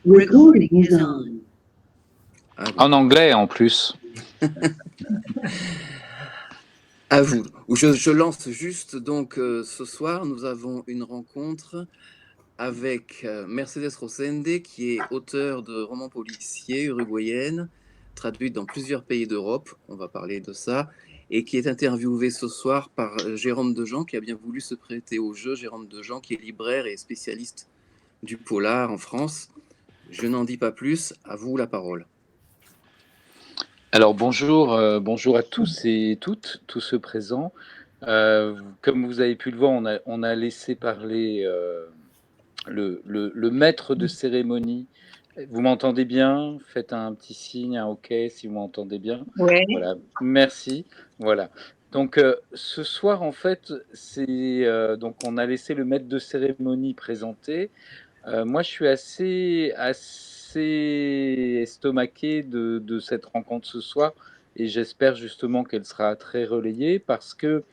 Recording is on. En anglais en plus. À vous. Je lance juste, donc ce soir, nous avons une rencontre avec Mercedes Rosende, qui est auteure de romans policiers uruguayenne, traduite dans plusieurs pays d'Europe, on va parler de ça, et qui est interviewée ce soir par Jérôme Dejean, qui a bien voulu se prêter au jeu. Jérôme Dejean, qui est libraire et spécialiste du polar en France. Je n'en dis pas plus, à vous la parole. Alors bonjour, bonjour à tous et toutes, tous ceux présents. Comme vous avez pu le voir, on a laissé parler le maître de cérémonie. Vous m'entendez bien? Faites un petit signe, un OK si vous m'entendez bien. Oui. Voilà, merci. Voilà. Donc ce soir, en fait, c'est donc on a laissé le maître de cérémonie présenter. Moi, je suis assez estomaqué de cette rencontre ce soir et j'espère justement qu'elle sera très relayée parce que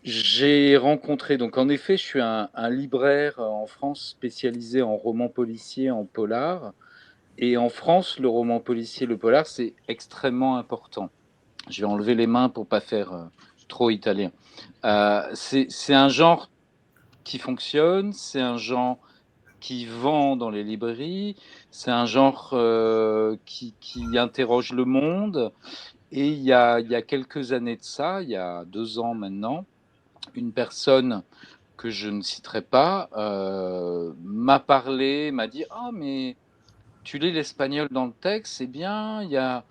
j'ai rencontré, donc en effet, je suis un libraire en France spécialisé en romans policiers, en polar. Et en France, le roman policier, le polar, c'est extrêmement important. Je vais enlever les mains pour pas faire trop italien. C'est un genre qui fonctionne, c'est un genre qui vend dans les librairies, c'est un genre qui interroge le monde. Et il y a quelques années de ça, il y a 2 ans maintenant, une personne que je ne citerai pas m'a parlé, m'a dit « Ah, mais tu lis l'espagnol dans le texte, c'est bien, il y a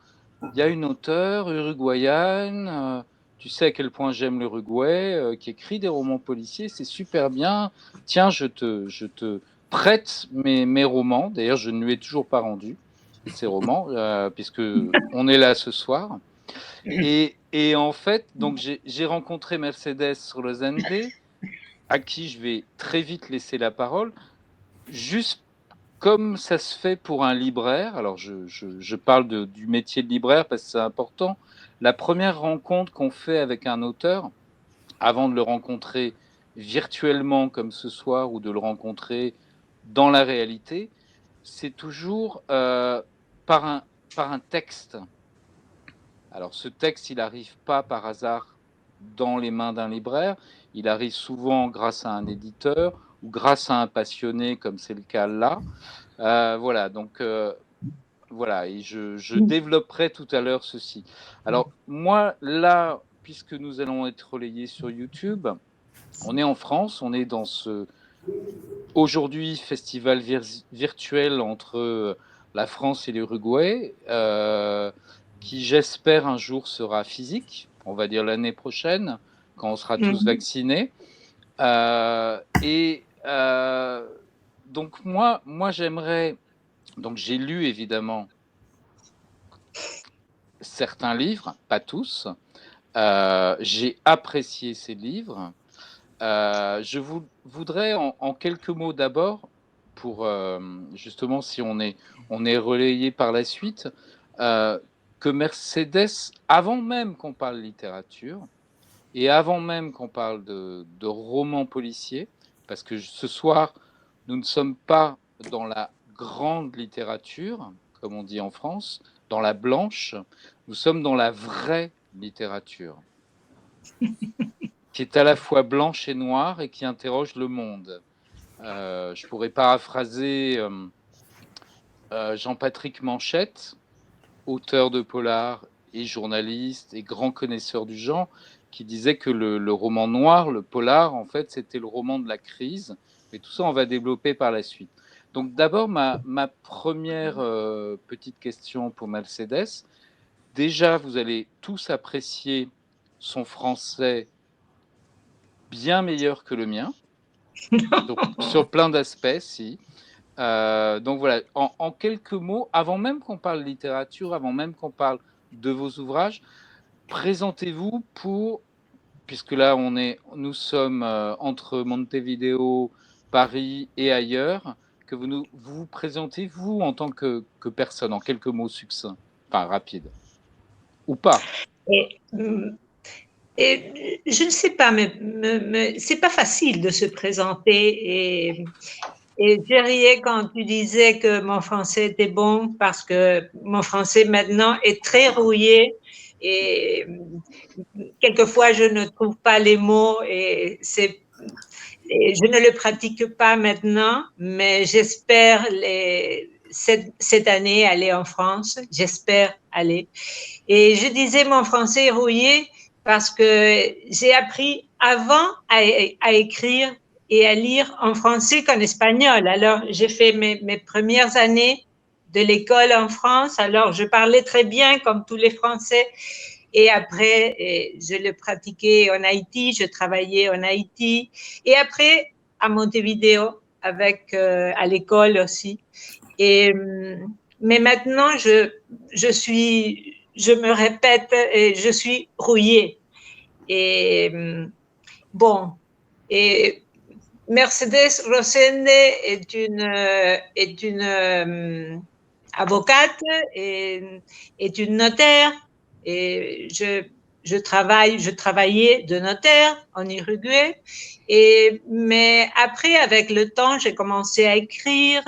une auteure uruguayenne, tu sais à quel point j'aime l'Uruguay, qui écrit des romans policiers, c'est super bien. Tiens, je te prête mes romans. D'ailleurs, je ne lui ai toujours pas rendu ces romans, puisque on est là ce soir. Et en fait, donc j'ai rencontré Mercedes Rosende, à qui je vais très vite laisser la parole, juste comme ça se fait pour un libraire. Alors je parle du métier de libraire parce que c'est important. La première rencontre qu'on fait avec un auteur, avant de le rencontrer virtuellement comme ce soir ou de le rencontrer dans la réalité, c'est toujours par un texte. Alors ce texte, il n'arrive pas par hasard dans les mains d'un libraire, il arrive souvent grâce à un éditeur ou grâce à un passionné comme c'est le cas là. Voilà, donc voilà, et je développerai tout à l'heure ceci. Alors moi, là, puisque nous allons être relayés sur YouTube, on est en France, on est dans ce, aujourd'hui, festival virtuel entre la France et l'Uruguay, qui j'espère un jour sera physique, on va dire l'année prochaine, quand on sera tous vaccinés. Donc moi j'aimerais, donc j'ai lu évidemment certains livres, pas tous. J'ai apprécié ces livres. Je voudrais en quelques mots d'abord, pour justement si on est relayé par la suite, que Mercedes, avant même qu'on parle littérature et avant même qu'on parle de romans policiers, parce que ce soir, nous ne sommes pas dans la grande littérature, comme on dit en France, dans la blanche, nous sommes dans la vraie littérature, qui est à la fois blanche et noire et qui interroge le monde. Je pourrais paraphraser Jean-Patrick Manchette, auteur de polar et journaliste et grand connaisseur du genre, qui disait que le roman noir, le polar, en fait, c'était le roman de la crise. Mais tout ça, on va développer par la suite. Donc d'abord, ma première petite question pour Mercedes. Déjà, vous allez tous apprécier son français bien meilleur que le mien, sur plein d'aspects, si. Donc voilà, en quelques mots, avant même qu'on parle littérature, avant même qu'on parle de vos ouvrages, présentez-vous puisque là nous sommes entre Montevideo, Paris et ailleurs, que vous présentez vous en tant que personne, en quelques mots succincts, enfin rapides, ou pas. Et je ne sais pas, mais c'est pas facile de se présenter. Et Et je riais quand tu disais que mon français était bon parce que mon français maintenant est très rouillé et quelquefois je ne trouve pas les mots et je ne le pratique pas maintenant, mais j'espère cette année aller en France. J'espère aller. Et je disais mon français est rouillé parce que j'ai appris avant à écrire et à lire en français qu'en espagnol. Alors, j'ai fait mes premières années de l'école en France. Alors, je parlais très bien comme tous les Français. Et après, je le pratiquais en Haïti, je travaillais en Haïti. Et après, à Montevideo, à l'école aussi. Et, mais maintenant, je me répète et je suis rouillée. Et bon, et Mercedes Rosende est une avocate et est une notaire. Et je travaillais de notaire en Uruguay. Mais après, avec le temps, j'ai commencé à écrire.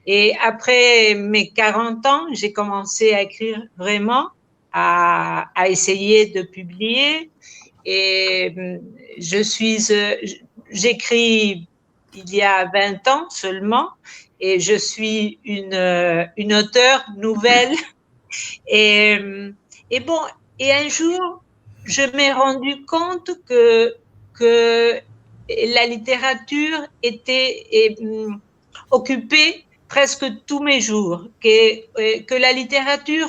Et après mes 40 ans, j'ai commencé à écrire vraiment, à essayer de publier. Et j'écris il y a 20 ans seulement et je suis une auteure nouvelle. Et, et bon, et un jour, je m'ai rendu compte que la littérature était occupée presque tous mes jours, que la littérature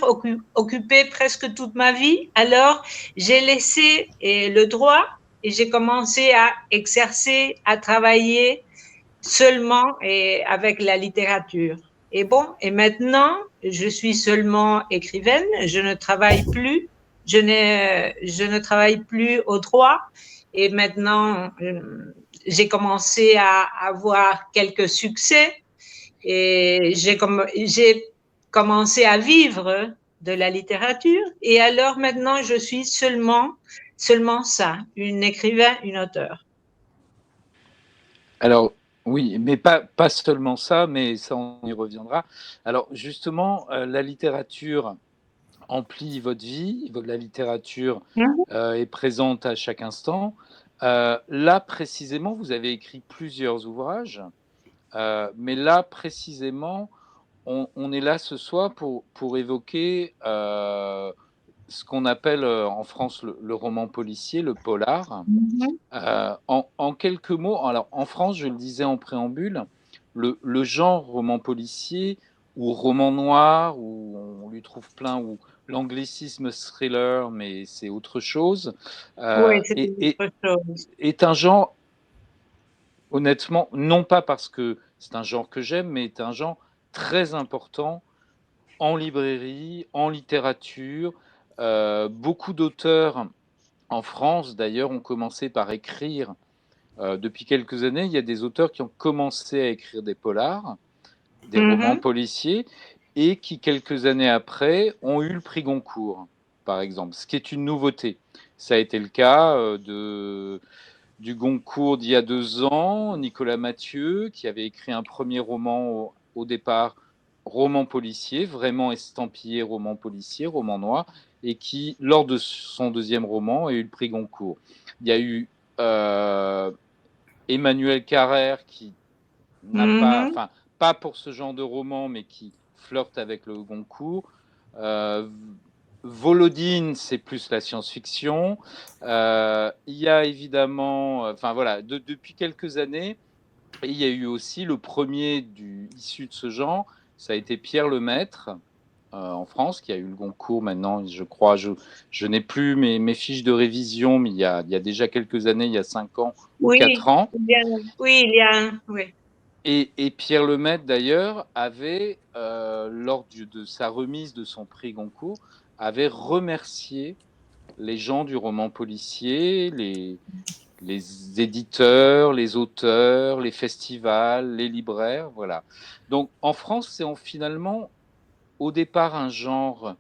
occupait presque toute ma vie. Alors, j'ai laissé le droit et j'ai commencé à exercer, à travailler seulement avec la littérature. Et bon, et maintenant, je suis seulement écrivaine, je ne travaille plus, je ne travaille plus au droit. Et maintenant, j'ai commencé à avoir quelques succès et j'ai commencé à vivre de la littérature. Et alors maintenant, je suis seulement ça, une écrivain, une auteure. Alors, oui, mais pas seulement ça, mais ça, on y reviendra. Alors, justement, la littérature emplit votre vie, la littérature est présente à chaque instant. Là, précisément, vous avez écrit plusieurs ouvrages, mais là, précisément, on est là ce soir pour évoquer ce qu'on appelle en France le roman policier, le polar. En quelques mots, alors en France, je le disais en préambule, le genre roman policier ou roman noir, où on lui trouve plein, ou l'anglicisme thriller, mais c'est autre chose, Oui, c'est autre chose. est un genre, honnêtement, non pas parce que c'est un genre que j'aime, mais est un genre très important en librairie, en littérature. Beaucoup d'auteurs en France, d'ailleurs, ont commencé par écrire. Depuis quelques années, il y a des auteurs qui ont commencé à écrire des polars, des romans policiers, et qui, quelques années après, ont eu le prix Goncourt, par exemple, ce qui est une nouveauté. Ça a été le cas du Goncourt d'il y a 2 ans, Nicolas Mathieu, qui avait écrit un premier roman au départ, roman policier, vraiment estampillé roman policier, roman noir, et qui, lors de son deuxième roman, a eu le prix Goncourt. Il y a eu Emmanuel Carrère qui n'a pas, enfin, pas pour ce genre de roman, mais qui flirte avec le Goncourt. Volodine, c'est plus la science-fiction. Il y a évidemment, enfin voilà, depuis quelques années, et il y a eu aussi le premier issu de ce genre, ça a été Pierre Lemaître, en France, qui a eu le Goncourt maintenant, je crois. Je n'ai plus mes fiches de révision, mais il y a déjà quelques années, il y a 5 ans ou 4 ans. Oui. Et Pierre Lemaître, d'ailleurs, avait, lors de sa remise de son prix Goncourt, avait remercié les gens du roman policier, les éditeurs, les auteurs, les festivals, les libraires, voilà. Donc en France, c'est finalement au départ un genre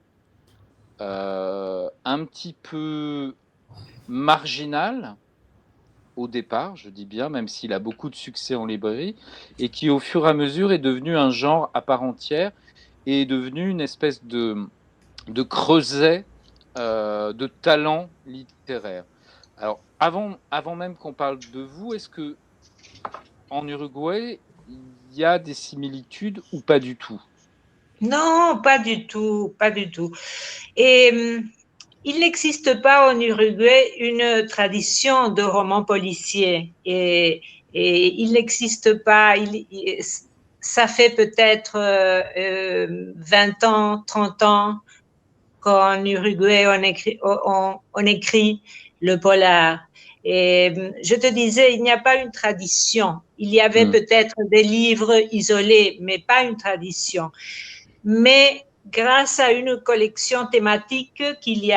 un petit peu marginal, au départ, je dis bien, même s'il a beaucoup de succès en librairie, et qui au fur et à mesure est devenu un genre à part entière et est devenu une espèce de creuset de talent littéraire. Alors, avant même qu'on parle de vous, est-ce que en Uruguay, il y a des similitudes ou pas du tout? Non, pas du tout, pas du tout. Et il n'existe pas en Uruguay une tradition de roman policier. Et il n'existe pas, ça fait peut-être 20 ans, 30 ans qu'en Uruguay, on écrit le polar. Et je te disais, il n'y a pas une tradition. Il y avait peut-être des livres isolés, mais pas une tradition. Mais grâce à une collection thématique qu'il y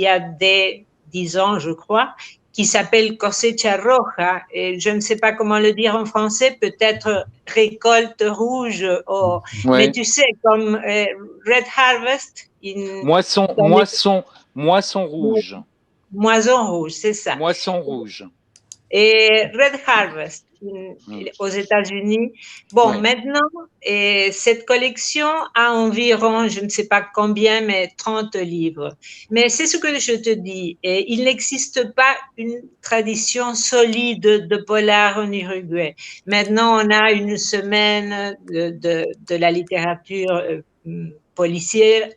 a des 10 ans, je crois, qui s'appelle Cosecha Roja, et je ne sais pas comment le dire en français, peut-être récolte rouge, mais Ouais. tu sais, comme Red Harvest, Moisson rouge. moisson rouge, c'est ça. Moisson rouge. Et Red Harvest aux États-Unis. Bon, Ouais. maintenant, cette collection a environ, je ne sais pas combien, mais 30 livres. Mais c'est ce que je te dis. Et il n'existe pas une tradition solide de polar en Uruguay. Maintenant, on a une semaine de la littérature policière,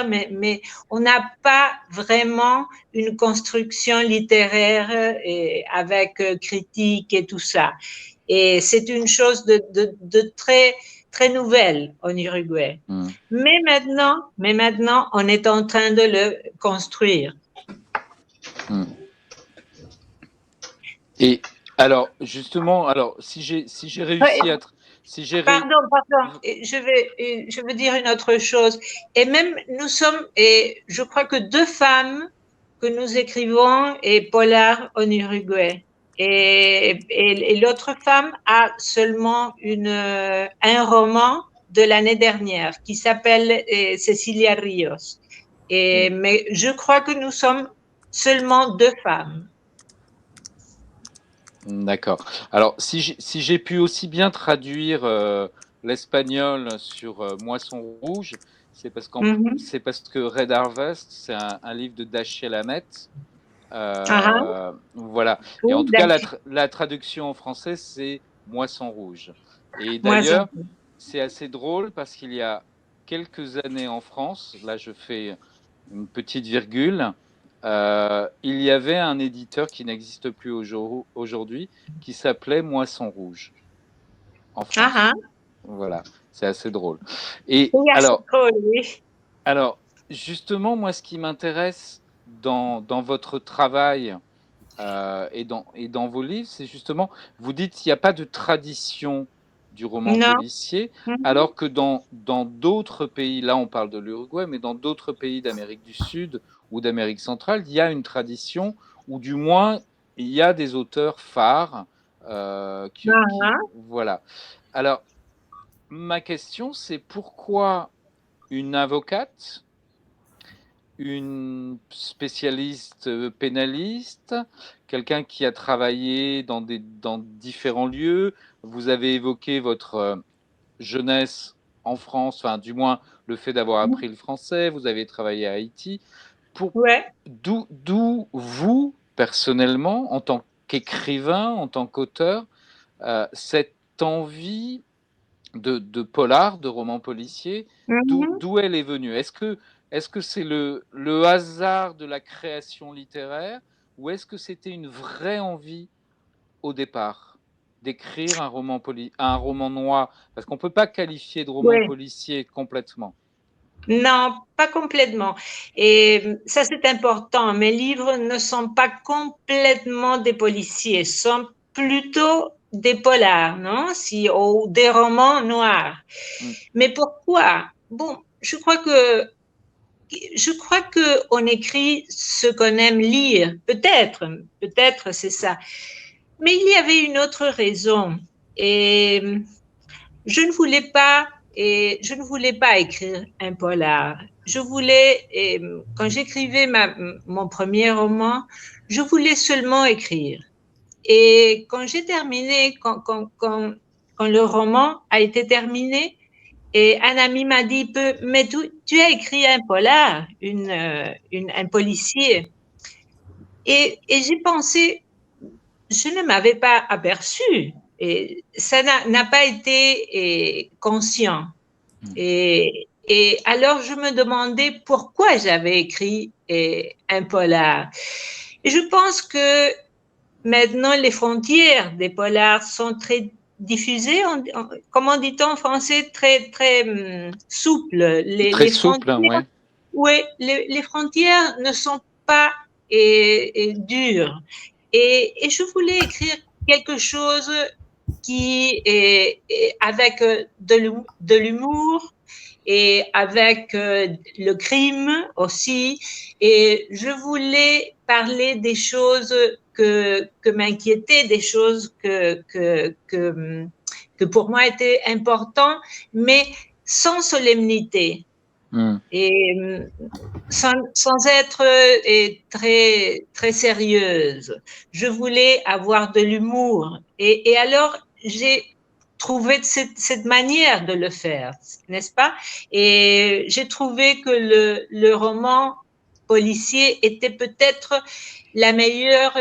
mais on n'a pas vraiment une construction littéraire avec critique et tout ça. Et c'est une chose de très, très nouvelle en Uruguay. Mais maintenant, on est en train de le construire. Et alors, justement, si j'ai réussi à... Pardon, je veux dire une autre chose. Et même, nous sommes, et je crois que 2 femmes que nous écrivons et polar en Uruguay. Et l'autre femme a seulement un roman de l'année dernière qui s'appelle Cecilia Rios. Mais je crois que nous sommes seulement 2 femmes. D'accord. Alors, si j'ai pu aussi bien traduire l'espagnol sur Moisson rouge, c'est parce que Red Harvest, c'est un livre de Dashiell Hammett. Voilà. Et en tout cas, la traduction en français, c'est Moisson rouge. Et d'ailleurs, c'est assez drôle parce qu'il y a quelques années en France, là je fais une petite virgule, il y avait un éditeur qui n'existe plus aujourd'hui, qui s'appelait Moisson rouge en France. Voilà, c'est assez drôle. Et alors, justement, moi, ce qui m'intéresse dans votre travail et dans vos livres, c'est justement, vous dites qu'il n'y a pas de tradition du roman policier, alors que dans d'autres pays, là on parle de l'Uruguay, mais dans d'autres pays d'Amérique du Sud ou d'Amérique centrale, il y a une tradition, ou du moins il y a des auteurs phares voilà. Alors, ma question, c'est pourquoi une avocate, une spécialiste pénaliste, quelqu'un qui a travaillé dans différents lieux. Vous avez évoqué votre jeunesse en France, enfin du moins le fait d'avoir appris le français, vous avez travaillé à Haïti. D'où vous, personnellement, en tant qu'écrivain, en tant qu'auteur, cette envie de polar, de roman policier, d'où elle est venue? Est-ce que c'est le hasard de la création littéraire, ou est-ce que c'était une vraie envie au départ d'écrire un roman noir? Parce qu'on ne peut pas qualifier de roman policier complètement. Non, pas complètement. Et ça, c'est important. Mes livres ne sont pas complètement des policiers, sont plutôt des polars, non? Ou des romans noirs. Mais pourquoi? Bon, je crois que on écrit ce qu'on aime lire. Peut-être c'est ça. Mais il y avait une autre raison. Et je ne voulais pas écrire un polar. Quand j'écrivais mon premier roman, je voulais seulement écrire. Et quand j'ai terminé, quand le roman a été terminé, et un ami m'a dit, mais tu as écrit un polar, un policier. Et j'ai pensé, je ne m'avais pas aperçu. Et ça n'a pas été conscient. Et alors, je me demandais pourquoi j'avais écrit un polar. Et je pense que maintenant, les frontières des polars sont très diffusées, comment dit-on en français, très souples. Très souple, hein, ouais. Oui, les frontières ne sont pas dures. Et je voulais écrire quelque chose qui est avec de l'humour et avec le crime aussi. Et je voulais parler des choses que m'inquiétaient, des choses que pour moi étaient importantes, mais sans solennité. Et sans être très sérieuse. Je voulais avoir de l'humour. Et alors, j'ai trouvé cette manière de le faire, n'est-ce pas? Et j'ai trouvé que le roman policier était peut-être la meilleure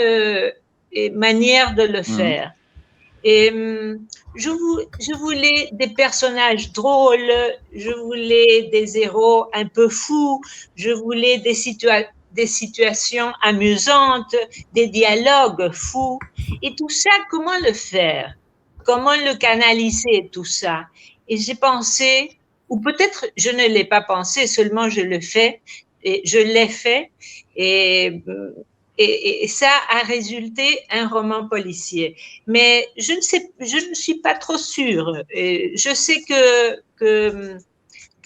manière de le faire. Et je voulais des personnages drôles, je voulais des héros un peu fous, je voulais des situations amusantes, des dialogues fous. Et tout ça, comment le faire? Comment le canaliser, tout ça? Et j'ai pensé, ou peut-être je ne l'ai pas pensé, seulement je le fais, et je l'ai fait, et ça a résulté un roman policier. Mais je ne suis pas trop sûre. Et je sais que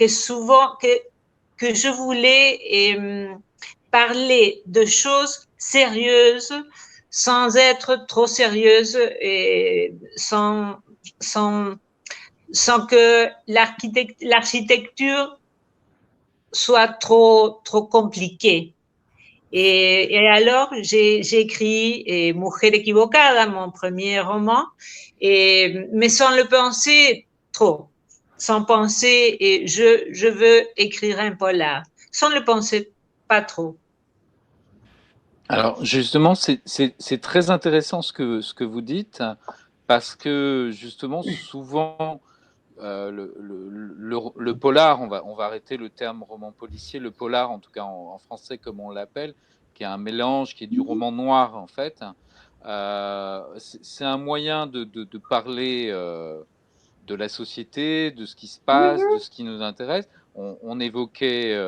souvent, que je voulais parler de choses sérieuses sans être trop sérieuse et sans que l'architecture soit trop compliquée. Et alors, j'ai écrit Mujer equivocada, mon premier roman, mais sans le penser trop, sans penser, je veux écrire un polar, sans le penser pas trop. Alors justement, c'est très intéressant ce que vous dites, parce que justement, souvent, le polar, on va arrêter le terme roman policier, le polar, en tout cas en français comme on l'appelle, qui est un mélange, qui est du roman noir en fait. C'est un moyen de parler de la société, de ce qui se passe, de ce qui nous intéresse. On évoquait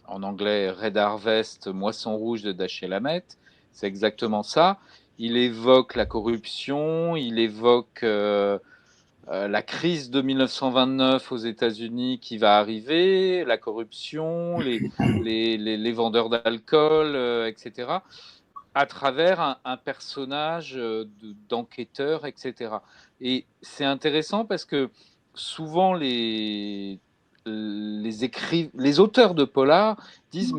en anglais Red Harvest, Moisson rouge de Dashiell Hammett, c'est exactement ça. Il évoque la corruption, il évoque la crise de 1929 aux États-Unis qui va arriver, la corruption, les vendeurs d'alcool, etc., à travers un personnage d'enquêteur, etc. Et c'est intéressant parce que souvent les auteurs de polar disent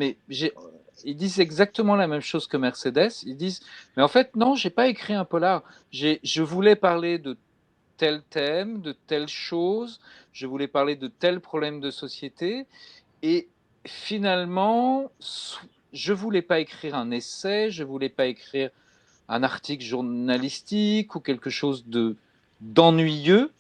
ils disent exactement la même chose que Mercedes. Ils disent mais en fait non, j'ai pas écrit un polar. Je voulais parler de tel thème, de telle chose, je voulais parler de tel problème de société, et finalement, je voulais pas écrire un essai, je voulais pas écrire un article journalistique ou quelque chose d'ennuyeux.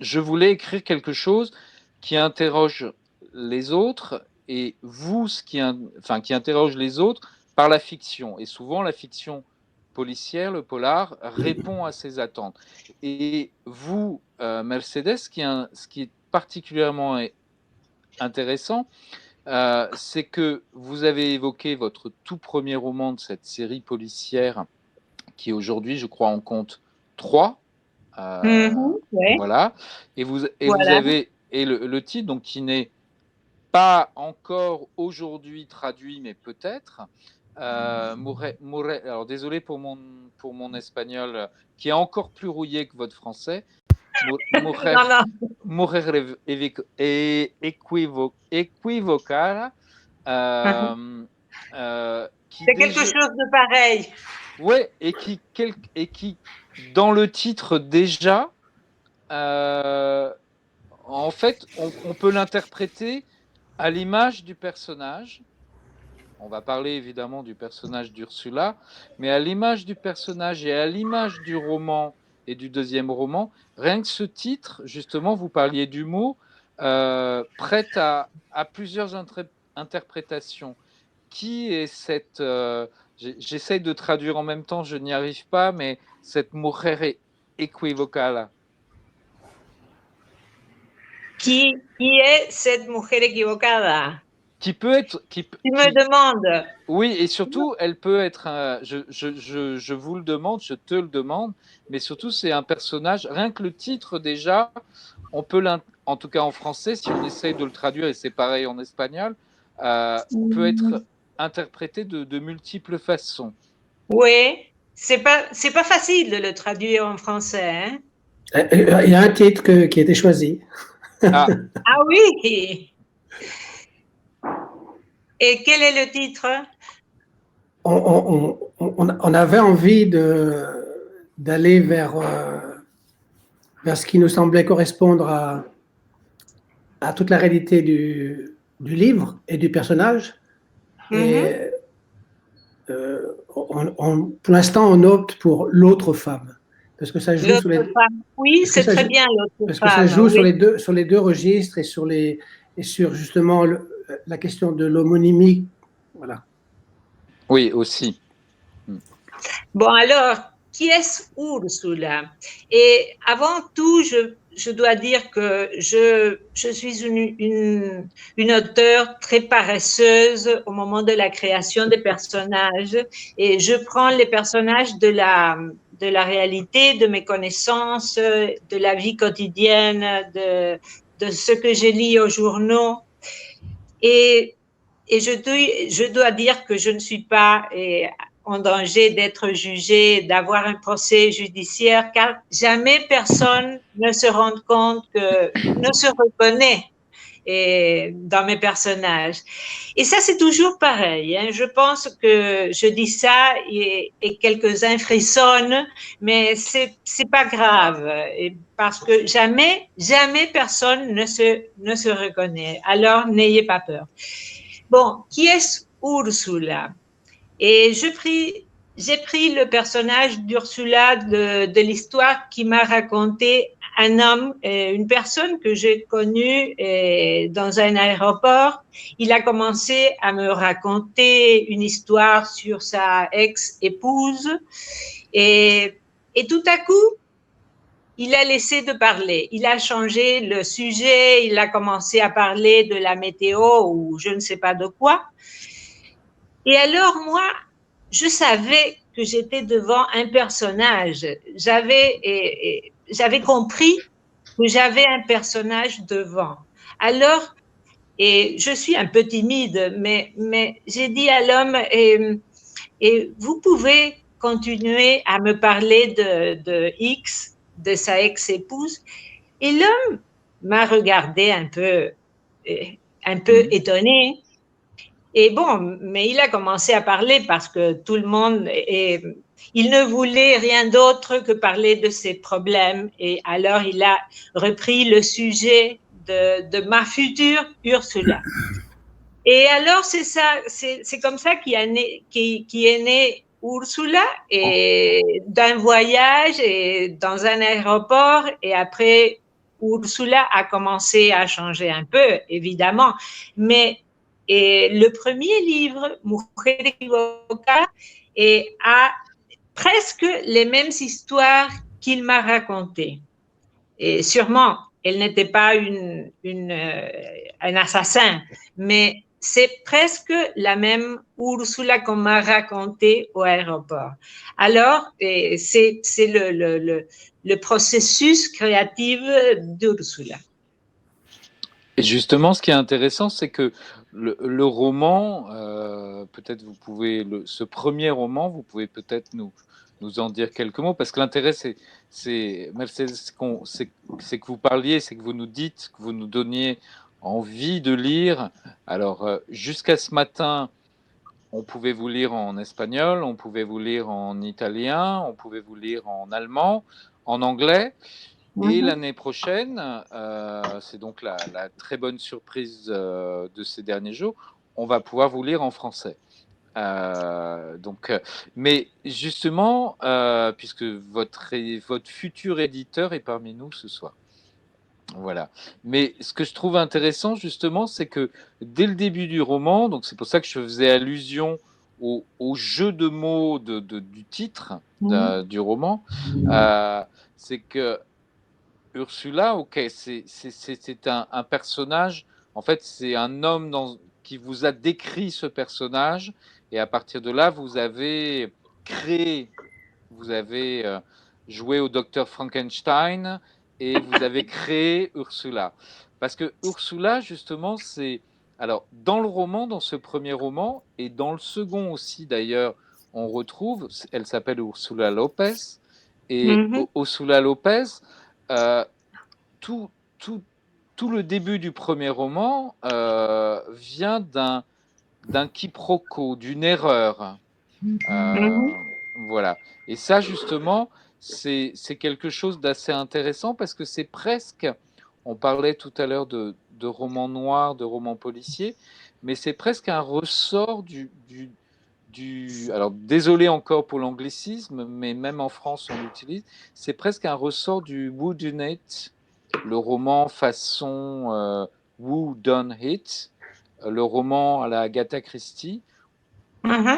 Je voulais écrire quelque chose qui interroge les autres, et vous, qui interroge les autres par la fiction. Et souvent, la fiction policière, le polar, répond à ces attentes. Et vous, Mercedes, ce qui est particulièrement intéressant, c'est que vous avez évoqué votre tout premier roman de cette série policière, qui aujourd'hui, je crois, en compte 3. Ouais. Voilà. Et vous Voilà. avez le titre, donc qui n'est pas encore aujourd'hui traduit, mais peut-être. Alors désolé pour mon espagnol, qui est encore plus rouillé que votre français. Mujer equivocada. C'est quelque chose de pareil. Ouais, et qui, dans le titre déjà, en fait, on peut l'interpréter à l'image du personnage. On va parler évidemment du personnage d'Ursula, mais à l'image du personnage et à l'image du roman et du deuxième roman, rien que ce titre, justement, vous parliez du mot, prête à plusieurs interprétations. Qui est cette... j'essaye de traduire en même temps, je n'y arrive pas, mais cette mujer equivocada. Qui est cette mujer equivocada? Qui peut être... Tu me demandes. Oui, et surtout, elle peut être... je vous le demande, je te le demande, mais surtout, c'est un personnage... Rien que le titre, déjà, on peut... En tout cas en français, si on essaye de le traduire, et c'est pareil en espagnol, peut être interprété de multiples façons. Oui, c'est pas facile de le traduire en français, hein? Il y a un titre qui a été choisi. Ah, Ah oui! Et quel est le titre? On avait envie d'aller vers ce qui nous semblait correspondre à toute la réalité du livre et du personnage. Et pour l'instant, on opte pour l'autre femme. Parce que ça joue sur les... Oui, c'est très bien l'autre femme. Parce que ça joue oui. sur les deux registres et sur justement la question de l'homonymie. Voilà. oui, aussi. Bon, alors, qui est Ursula? Et avant tout, je dois dire que je suis une auteure très paresseuse au moment de la création des personnages et je prends les personnages de la réalité, de mes connaissances, de la vie quotidienne, de ce que je lis aux journaux. Et je dois dire que je ne suis pas en danger d'être jugée, d'avoir un procès judiciaire, car jamais personne ne se rend compte ne se reconnaît dans mes personnages. Et ça, c'est toujours pareil. Hein. Je pense que je dis ça et quelques-uns frissonnent, mais c'est pas grave, parce que jamais personne ne se reconnaît. Alors, n'ayez pas peur. Bon, qui est Ursula? Et j'ai pris le personnage d'Ursula de l'histoire qui m'a raconté un homme, une personne que j'ai connue dans un aéroport. Il a commencé à me raconter une histoire sur sa ex-épouse et tout à coup, il a laissé de parler. Il a changé le sujet, il a commencé à parler de la météo ou je ne sais pas de quoi. Et alors, moi, je savais que j'étais devant un personnage. J'avais compris que j'avais un personnage devant. Alors, et je suis un peu timide, mais j'ai dit à l'homme, et vous pouvez continuer à me parler de X, de sa ex-épouse. Et l'homme m'a regardé un peu étonné. Et bon, mais il a commencé à parler parce que tout le monde, il ne voulait rien d'autre que parler de ses problèmes. Et alors, il a repris le sujet de ma future Ursula. Et alors, c'est ça, c'est comme ça qui est née Ursula, et d'un voyage et dans un aéroport. Et après, Ursula a commencé à changer un peu, évidemment. Mais le premier livre, Mujer equivocada, a presque les mêmes histoires qu'il m'a racontées. Et sûrement, elle n'était pas un assassin, mais c'est presque la même Ursula qu'on m'a racontée au aéroport. Alors, c'est le processus créatif d'Ursula. Et justement, ce qui est intéressant, c'est que le roman, peut-être vous pouvez, ce premier roman, vous pouvez peut-être nous en dire quelques mots, parce que l'intérêt, c'est que vous parliez, c'est que vous nous dites, que vous nous donniez envie de lire. Alors, jusqu'à ce matin, on pouvait vous lire en espagnol, on pouvait vous lire en italien, on pouvait vous lire en allemand, en anglais. Et l'année prochaine, c'est donc la très bonne surprise de ces derniers jours, on va pouvoir vous lire en français. Mais justement, puisque votre futur éditeur est parmi nous ce soir. Voilà. Mais ce que je trouve intéressant, justement, c'est que dès le début du roman, donc c'est pour ça que je faisais allusion au jeu de mots du titre du roman, c'est que Ursula, ok, c'est un personnage, en fait, c'est un homme qui vous a décrit ce personnage, et à partir de là, vous avez créé, vous avez joué au docteur Frankenstein, et vous avez créé Ursula. Parce que Ursula, justement, alors, dans le roman, dans ce premier roman, et dans le second aussi, d'ailleurs, on retrouve, elle s'appelle Ursula Lopez, et Ursula Lopez, tout le début du premier roman vient d'un quiproquo, d'une erreur. Voilà. Et ça, justement, c'est quelque chose d'assez intéressant parce que c'est presque, on parlait tout à l'heure de romans noirs, de romans policiers, mais c'est presque un ressort alors désolé encore pour l'anglicisme, mais même en France on l'utilise, c'est presque un ressort du whodunit, le roman façon Who Done It, le roman à la Agatha Christie,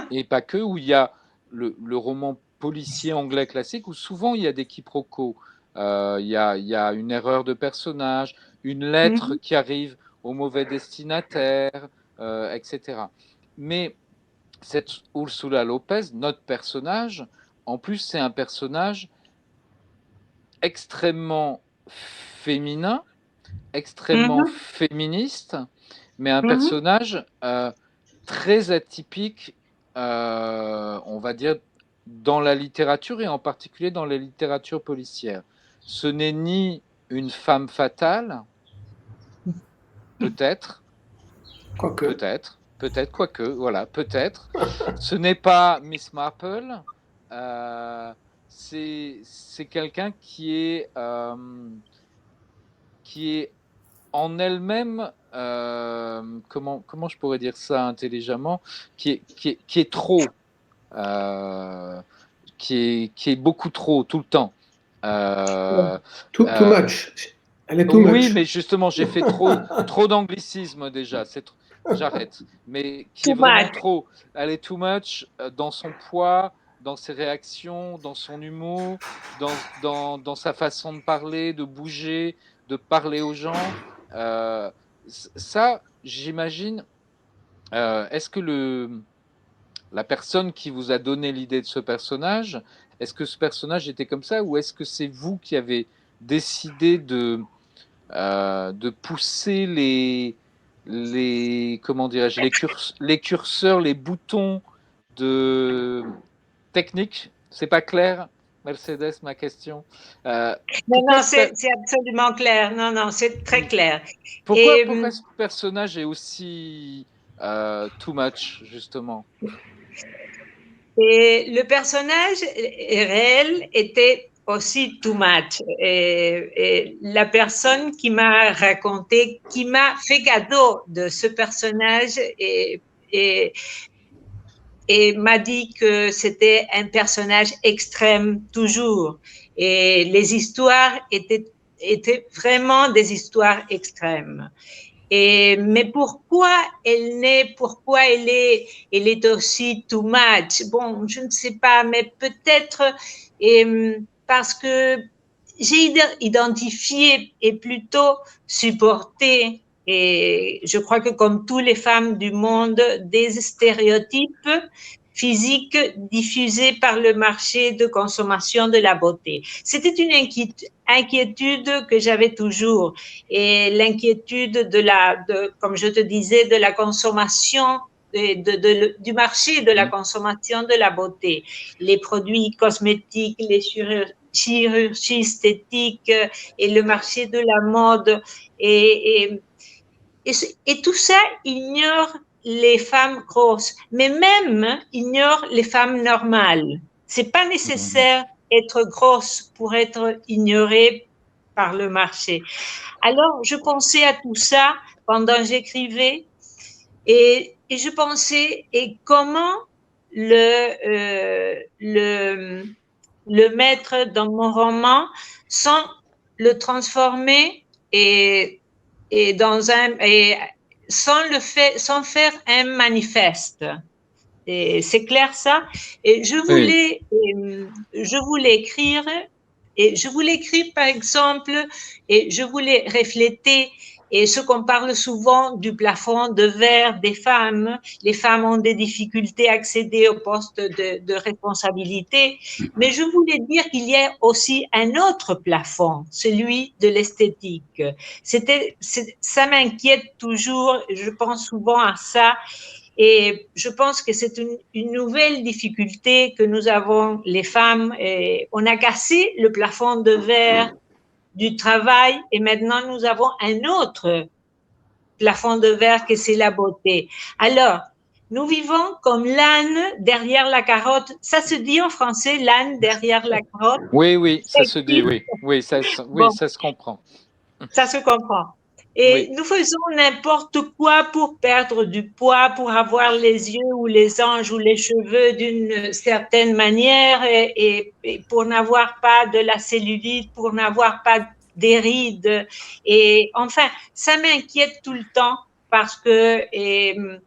et pas que, où il y a le roman policier anglais classique, où souvent il y a des quiproquos. Il y a une erreur de personnage, une lettre qui arrive au mauvais destinataire, etc. Mais cette Ursula Lopez, notre personnage, en plus c'est un personnage extrêmement féminin, extrêmement féministe, mais un personnage très atypique, on va dire, dans la littérature et en particulier dans la littérature policière. Ce n'est ni une femme fatale, peut-être, quoique, voilà, peut-être. Ce n'est pas Miss Marple, c'est quelqu'un qui est en elle-même, comment je pourrais dire ça intelligemment, qui est trop, qui est beaucoup trop, tout le temps. Too much. Elle est too much. Oui, mais justement, j'ai fait trop d'anglicisme déjà. J'arrête. Mais qui est vraiment trop. Elle est too much dans son poids, dans ses réactions, dans son humour, dans sa façon de parler, de bouger, de parler aux gens. Ça, j'imagine. Est-ce que la personne qui vous a donné l'idée de ce personnage, est-ce que ce personnage était comme ça, ou est-ce que c'est vous qui avez décidé de pousser comment dirais-je, les curseurs, les boutons de technique? C'est pas clair, Mercedes, ma question. Non, c'est absolument clair. Non, c'est très clair. Pourquoi ce personnage est aussi too much, justement? Et le personnage réel était aussi too much. Et la personne qui m'a raconté, qui m'a fait cadeau de ce personnage et m'a dit que c'était un personnage extrême toujours. Et les histoires étaient vraiment des histoires extrêmes. Mais pourquoi elle est aussi too much? Bon, je ne sais pas, mais peut-être parce que j'ai identifié et plutôt supporté, et je crois que comme toutes les femmes du monde, des stéréotypes physiques diffusés par le marché de consommation de la beauté. C'était une inquiétude que j'avais toujours, et l'inquiétude comme je te disais, de la consommation du marché de la consommation de la beauté, les produits cosmétiques, les chirurgie esthétique et le marché de la mode. Et tout ça ignore les femmes grosses, mais même ignore les femmes normales. C'est pas nécessaire être grosse pour être ignorée par le marché. Alors, je pensais à tout ça pendant que j'écrivais et je pensais et comment le mettre dans mon roman sans le transformer et sans faire un manifeste. Et c'est clair ça. Et je voulais écrire, par exemple, et je voulais refléter et ce qu'on parle souvent du plafond de verre des femmes. Les femmes ont des difficultés à accéder aux postes de responsabilité, mais je voulais dire qu'il y a aussi un autre plafond, celui de l'esthétique. Ça m'inquiète toujours, je pense souvent à ça. Et je pense que c'est une nouvelle difficulté que nous avons, les femmes. Et on a cassé le plafond de verre du travail et maintenant nous avons un autre plafond de verre que c'est la beauté. Alors, nous vivons comme l'âne derrière la carotte. Ça se dit en français, l'âne derrière la carotte? Oui, ça se dit, oui, ça se comprend. Ça se comprend. Et nous faisons n'importe quoi pour perdre du poids, pour avoir les yeux ou les anges ou les cheveux d'une certaine manière et pour n'avoir pas de la cellulite, pour n'avoir pas des rides. Et enfin, ça m'inquiète tout le temps parce que il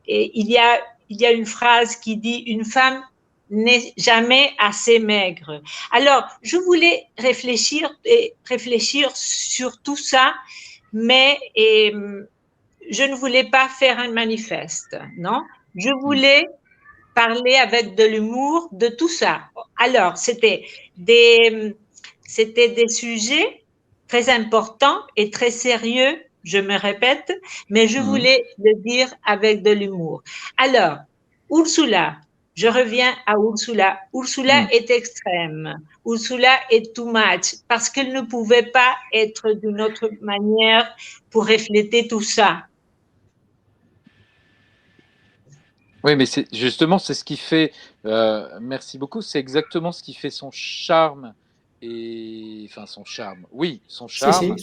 y a une phrase qui dit « Une femme n'est jamais assez maigre ». Alors, je voulais réfléchir sur tout ça, mais je ne voulais pas faire un manifeste, non? Je voulais parler avec de l'humour de tout ça. Alors, c'était des sujets très importants et très sérieux, je me répète, mais je voulais le dire avec de l'humour. Alors, Ursula, je reviens à Ursula. Ursula est extrême. Ursula est too much parce qu'elle ne pouvait pas être d'une autre manière pour refléter tout ça. Oui, mais justement, c'est ce qui fait, merci beaucoup, c'est exactement ce qui fait son charme, son charme,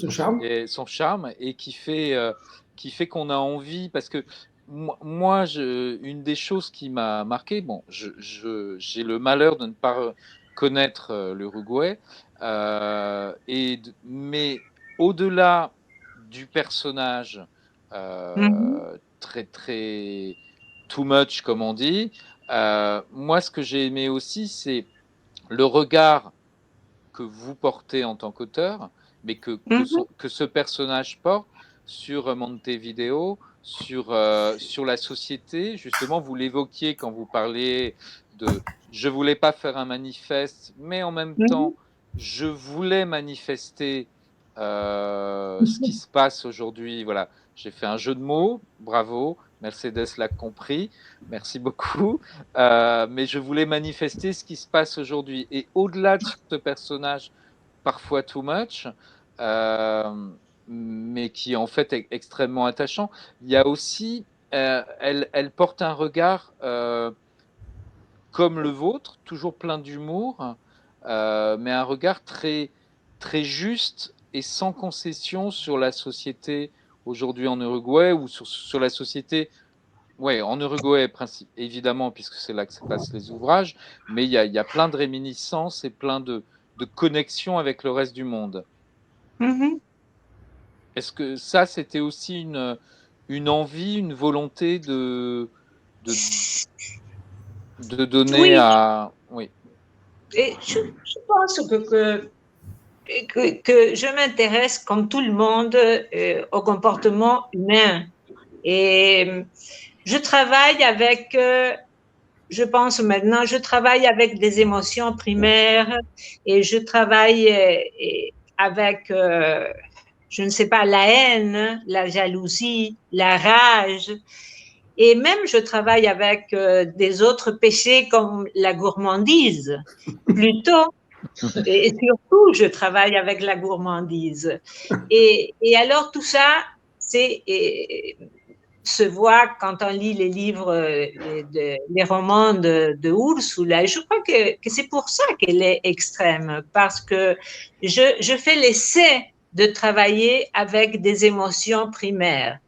son charme, et qui fait qu'on a envie, parce que moi une des choses qui m'a marqué, bon, j'ai le malheur de ne pas connaître l'Uruguay, mais au-delà du personnage très, très too much, comme on dit. Moi, ce que j'ai aimé aussi, c'est le regard que vous portez en tant qu'auteur, mais que ce personnage porte sur Montevideo, sur la société. Justement, vous l'évoquiez quand vous parliez de « je voulais pas faire un manifeste, mais en même temps, je voulais manifester ce qui se passe aujourd'hui ». Voilà, j'ai fait un jeu de mots, bravo. Mercedes l'a compris, merci beaucoup. Mais je voulais manifester ce qui se passe aujourd'hui. Et au-delà de ce personnage, parfois too much, mais qui en fait est extrêmement attachant, il y a aussi, elle porte un regard comme le vôtre, toujours plein d'humour, mais un regard très, très juste et sans concession sur la société aujourd'hui en Uruguay ou sur la société, en Uruguay évidemment, puisque c'est là que se passent les ouvrages, mais il y a plein de réminiscences et plein de connexions avec le reste du monde. Est-ce que ça, c'était aussi une envie, une volonté de donner à... Oui. Et je pense que je m'intéresse, comme tout le monde, au comportement humain. Et je travaille avec, je pense maintenant, je travaille avec des émotions primaires et je travaille avec, je ne sais pas, la haine, la jalousie, la rage. Et même, je travaille avec des autres péchés comme la gourmandise, plutôt. Et surtout, je travaille avec la gourmandise. Et alors, tout ça, se voit quand on lit les livres, les romans de Ursula. Je crois que c'est pour ça qu'elle est extrême, parce que je fais l'essai de travailler avec des émotions primaires.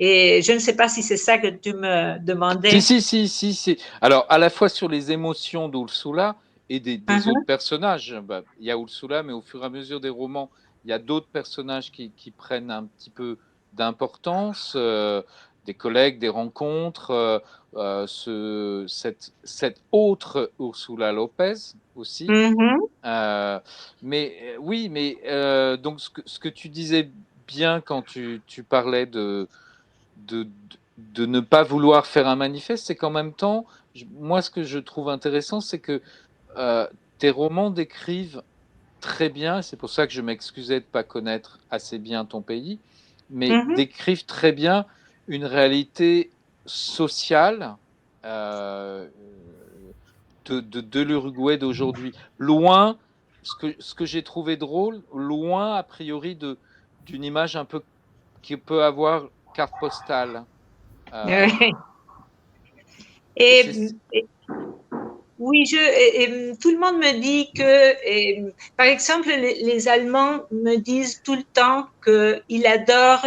Et je ne sais pas si c'est ça que tu me demandais. Si. Alors, à la fois sur les émotions d'Ursula et des Uh-huh. autres personnages. Bah, il y a Ursula, mais au fur et à mesure des romans, il y a d'autres personnages qui prennent un petit peu d'importance, des collègues, des rencontres, cette autre Ursula Lopez aussi. Mm-hmm. Oui, mais donc ce que tu disais bien quand tu parlais de ne pas vouloir faire un manifeste, c'est qu'en même temps, moi, ce que je trouve intéressant, c'est que tes romans décrivent très bien, c'est pour ça que je m'excusais de ne pas connaître assez bien ton pays, mais Mm-hmm. décrivent très bien une réalité sociale de l'Uruguay d'aujourd'hui. Loin, ce que j'ai trouvé drôle, loin a priori d'une image un peu qui peut avoir carte postale. Ouais. Et Et oui, tout le monde me dit que, par exemple, les Allemands me disent tout le temps qu'ils adorent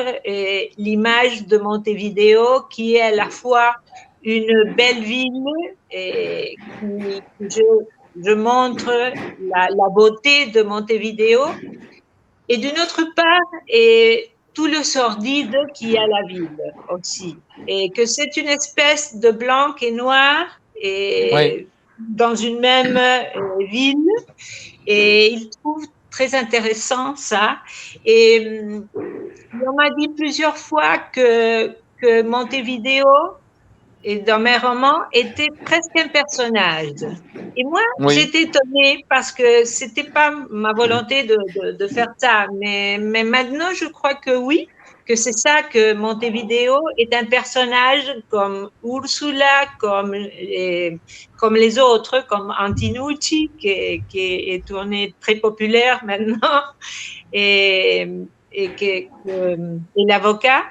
l'image de Montevideo, qui est à la fois une belle ville et que je montre la beauté de Montevideo, et d'une autre part, tout le sordide qu'il y a à la ville aussi, et que c'est une espèce de blanc et noir oui. et dans une même ville, et il trouve très intéressant ça. Et on m'a dit plusieurs fois que Montevideo, et dans mes romans, était presque un personnage. Et moi, Oui. j'étais étonnée parce que c'était pas ma volonté de faire ça. Mais maintenant, je crois que oui, que c'est ça, que Montevideo est un personnage comme Ursula, comme les autres, comme Antinucci, qui est tourné très populaire maintenant, et, et l'avocat.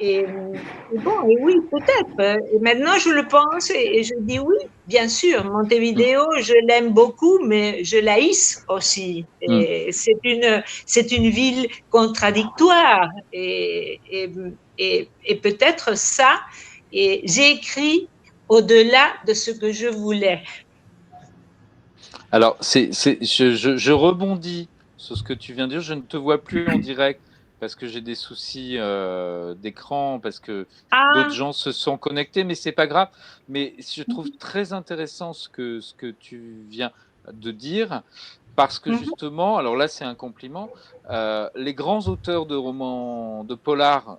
Et bon, et oui, peut-être. Et maintenant, je le pense et je dis oui, bien sûr. Montevideo, je l'aime beaucoup, mais je la hisse aussi. Et c'est une ville contradictoire. Et peut-être ça. Et j'ai écrit au-delà de ce que je voulais. Alors, je rebondis sur ce que tu viens de dire. Je ne te vois plus en direct parce que j'ai des soucis d'écran, parce que d'autres Ah, gens se sont connectés, mais c'est pas grave. Mais je trouve très intéressant ce que tu viens de dire, parce que justement, alors là, c'est un compliment. Les grands auteurs de romans, de polar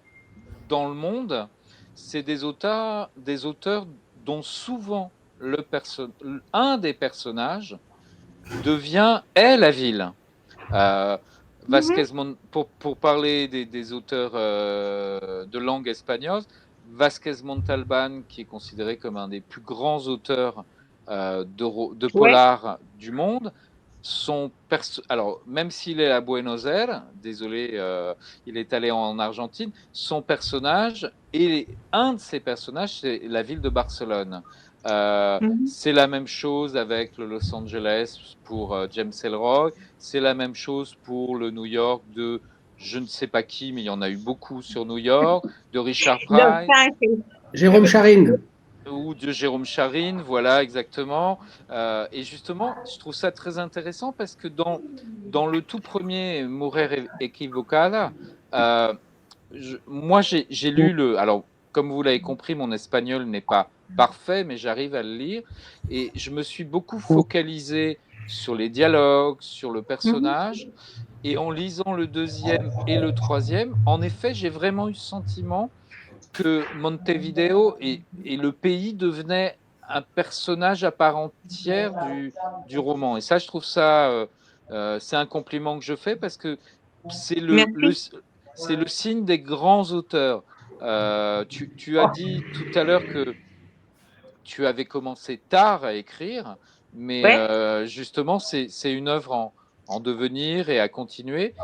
dans le monde, c'est des auteurs dont souvent un des personnages est la ville. Pour parler des auteurs de langue espagnole, Vázquez Montalbán, qui est considéré comme un des plus grands auteurs de ouais. polar du monde, alors même s'il est à Buenos Aires, désolé, il est allé en Argentine, son personnage, et un de ses personnages, c'est la ville de Barcelone. C'est la même chose avec le Los Angeles pour James Ellroy, c'est la même chose pour le New York de je ne sais pas qui, mais il y en a eu beaucoup sur New York, de Richard Price. Jérôme Charine. Ou de Jérôme Charine, voilà, exactement. Et justement, je trouve ça très intéressant parce que dans le tout premier Mujer Equivocada, moi, j'ai lu alors, comme vous l'avez compris, mon espagnol n'est pas parfait, mais j'arrive à le lire. Et je me suis beaucoup focalisé sur les dialogues, sur le personnage. Et en lisant le deuxième et le troisième, en effet, j'ai vraiment eu le sentiment que Montevideo et le pays devenaient un personnage à part entière du roman. Et ça, je trouve ça, c'est un compliment que je fais parce que c'est c'est le signe des grands auteurs. Tu as dit tout à l'heure que tu avais commencé tard à écrire, mais Ouais. justement, c'est une œuvre en devenir et à continuer.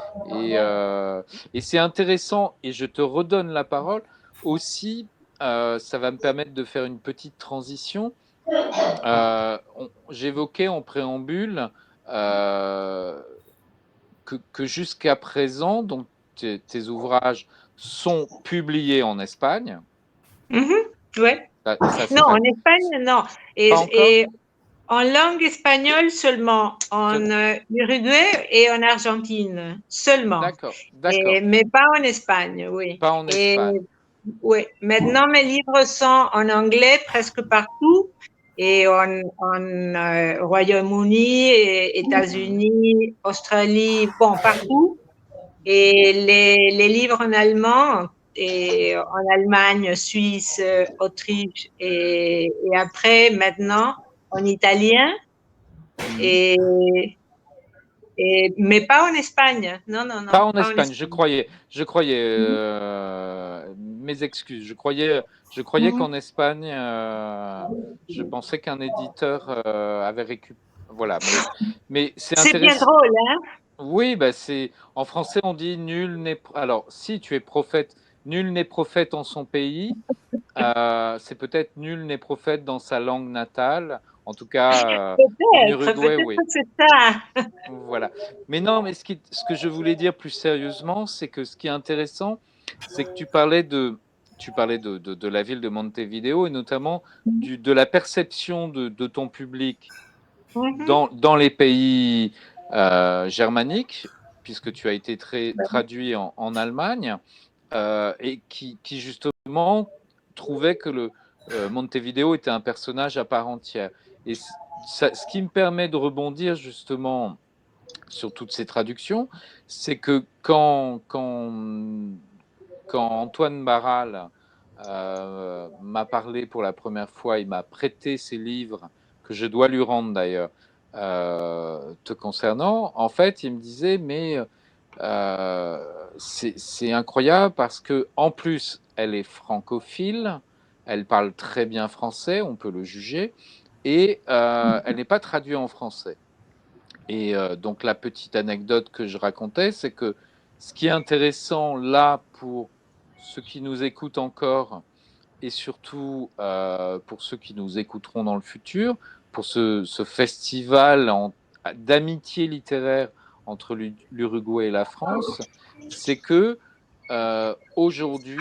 Et c'est intéressant, et je te redonne la parole, aussi, ça va me permettre de faire une petite transition. J'évoquais en préambule que jusqu'à présent, donc tes ouvrages sont publiés en Espagne. Ouais. Ça, Non, en Espagne, non. Pas encore. Et en langue espagnole seulement, en Uruguay et en Argentine seulement. D'accord. Mais pas en Espagne, oui. Pas en Espagne. Oui, maintenant mes livres sont en anglais presque partout, et en Royaume-Uni, États-Unis, Australie, bon, partout. Et les livres en allemand, et en Allemagne, Suisse, Autriche, et après, maintenant, en italien, mais pas en Espagne. Non, non, non. Pas en Espagne, je croyais. Mes excuses. Je croyais qu'en Espagne, je pensais qu'un éditeur avait récupéré. Voilà. Mais c'est intéressant. C'est bien drôle, hein? Oui, bah en français on dit nul n'est. Alors, si tu es prophète, nul n'est prophète en son pays. C'est peut-être nul n'est prophète dans sa langue natale. En tout cas, en Uruguay, oui. C'est ça. Voilà. Mais non, mais ce que je voulais dire plus sérieusement, c'est que ce qui est intéressant, c'est que tu parlais de la ville de Montevideo, et notamment de la perception de ton public dans les pays germaniques, puisque tu as été traduit en Allemagne, et qui justement trouvait que Montevideo était un personnage à part entière. Et ce qui me permet de rebondir justement sur toutes ces traductions, c'est que quand Antoine Barral m'a parlé pour la première fois, il m'a prêté ses livres, que je dois lui rendre d'ailleurs, te concernant, en fait, il me disait, mais c'est incroyable parce que en plus, elle est francophile, elle parle très bien français, on peut le juger, et elle n'est pas traduite en français. Et donc la petite anecdote que je racontais, c'est que ce qui est intéressant là pour ceux qui nous écoutent encore, et surtout pour ceux qui nous écouteront dans le futur, pour ce festival d'amitié littéraire entre l'Uruguay et la France, c'est que aujourd'hui,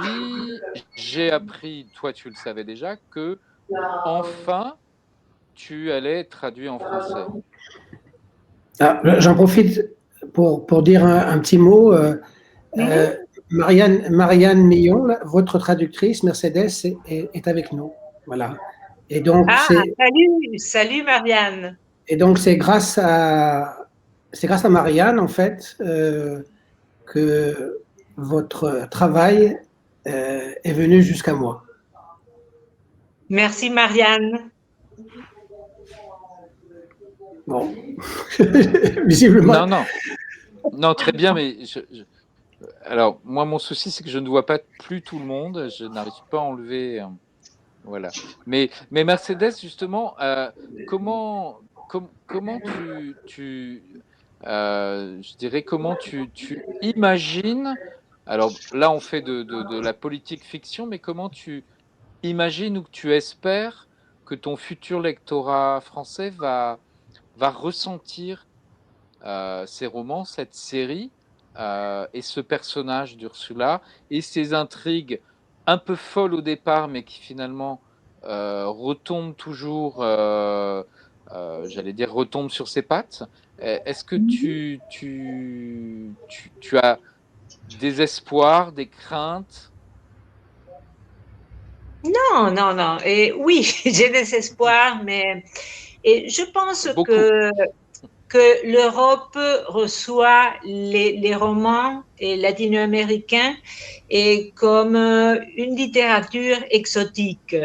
j'ai appris, toi tu le savais déjà, que enfin tu allais être traduit en français. J'en profite pour dire un petit mot. Marianne Millon, votre traductrice, Mercedes, est avec nous. Voilà. Et donc, salut Marianne. Et donc, c'est grâce à Marianne, en fait, que votre travail est venu jusqu'à moi. Merci Marianne. Bon, visiblement. Non, très bien, mais alors moi mon souci c'est que je ne vois pas plus tout le monde, je n'arrive pas à enlever, voilà. Mais Mercedes justement, comment je dirais comment tu imagines, alors là on fait de la politique fiction, mais comment tu imagines ou que tu espères que ton futur lectorat français va ressentir ces romans, cette série, et ce personnage d'Ursula, et ces intrigues un peu folles au départ, mais qui finalement retombent toujours, j'allais dire, retombent sur ses pattes. Est-ce que tu as des espoirs, des craintes? Non. Et oui, j'ai des espoirs, mais je pense que l'Europe reçoit les romans latino-américains et comme une littérature exotique.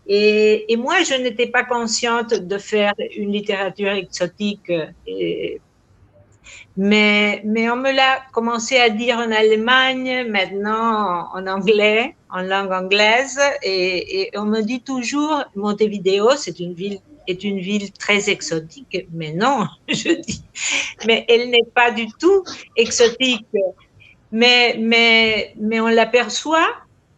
Et moi, je n'étais pas consciente de faire une littérature exotique. Mais on me l'a commencé à dire en Allemagne, maintenant en anglais, en langue anglaise, et on me dit toujours Montevideo, est une ville très exotique. Mais non, je dis, mais elle n'est pas du tout exotique. Mais on l'aperçoit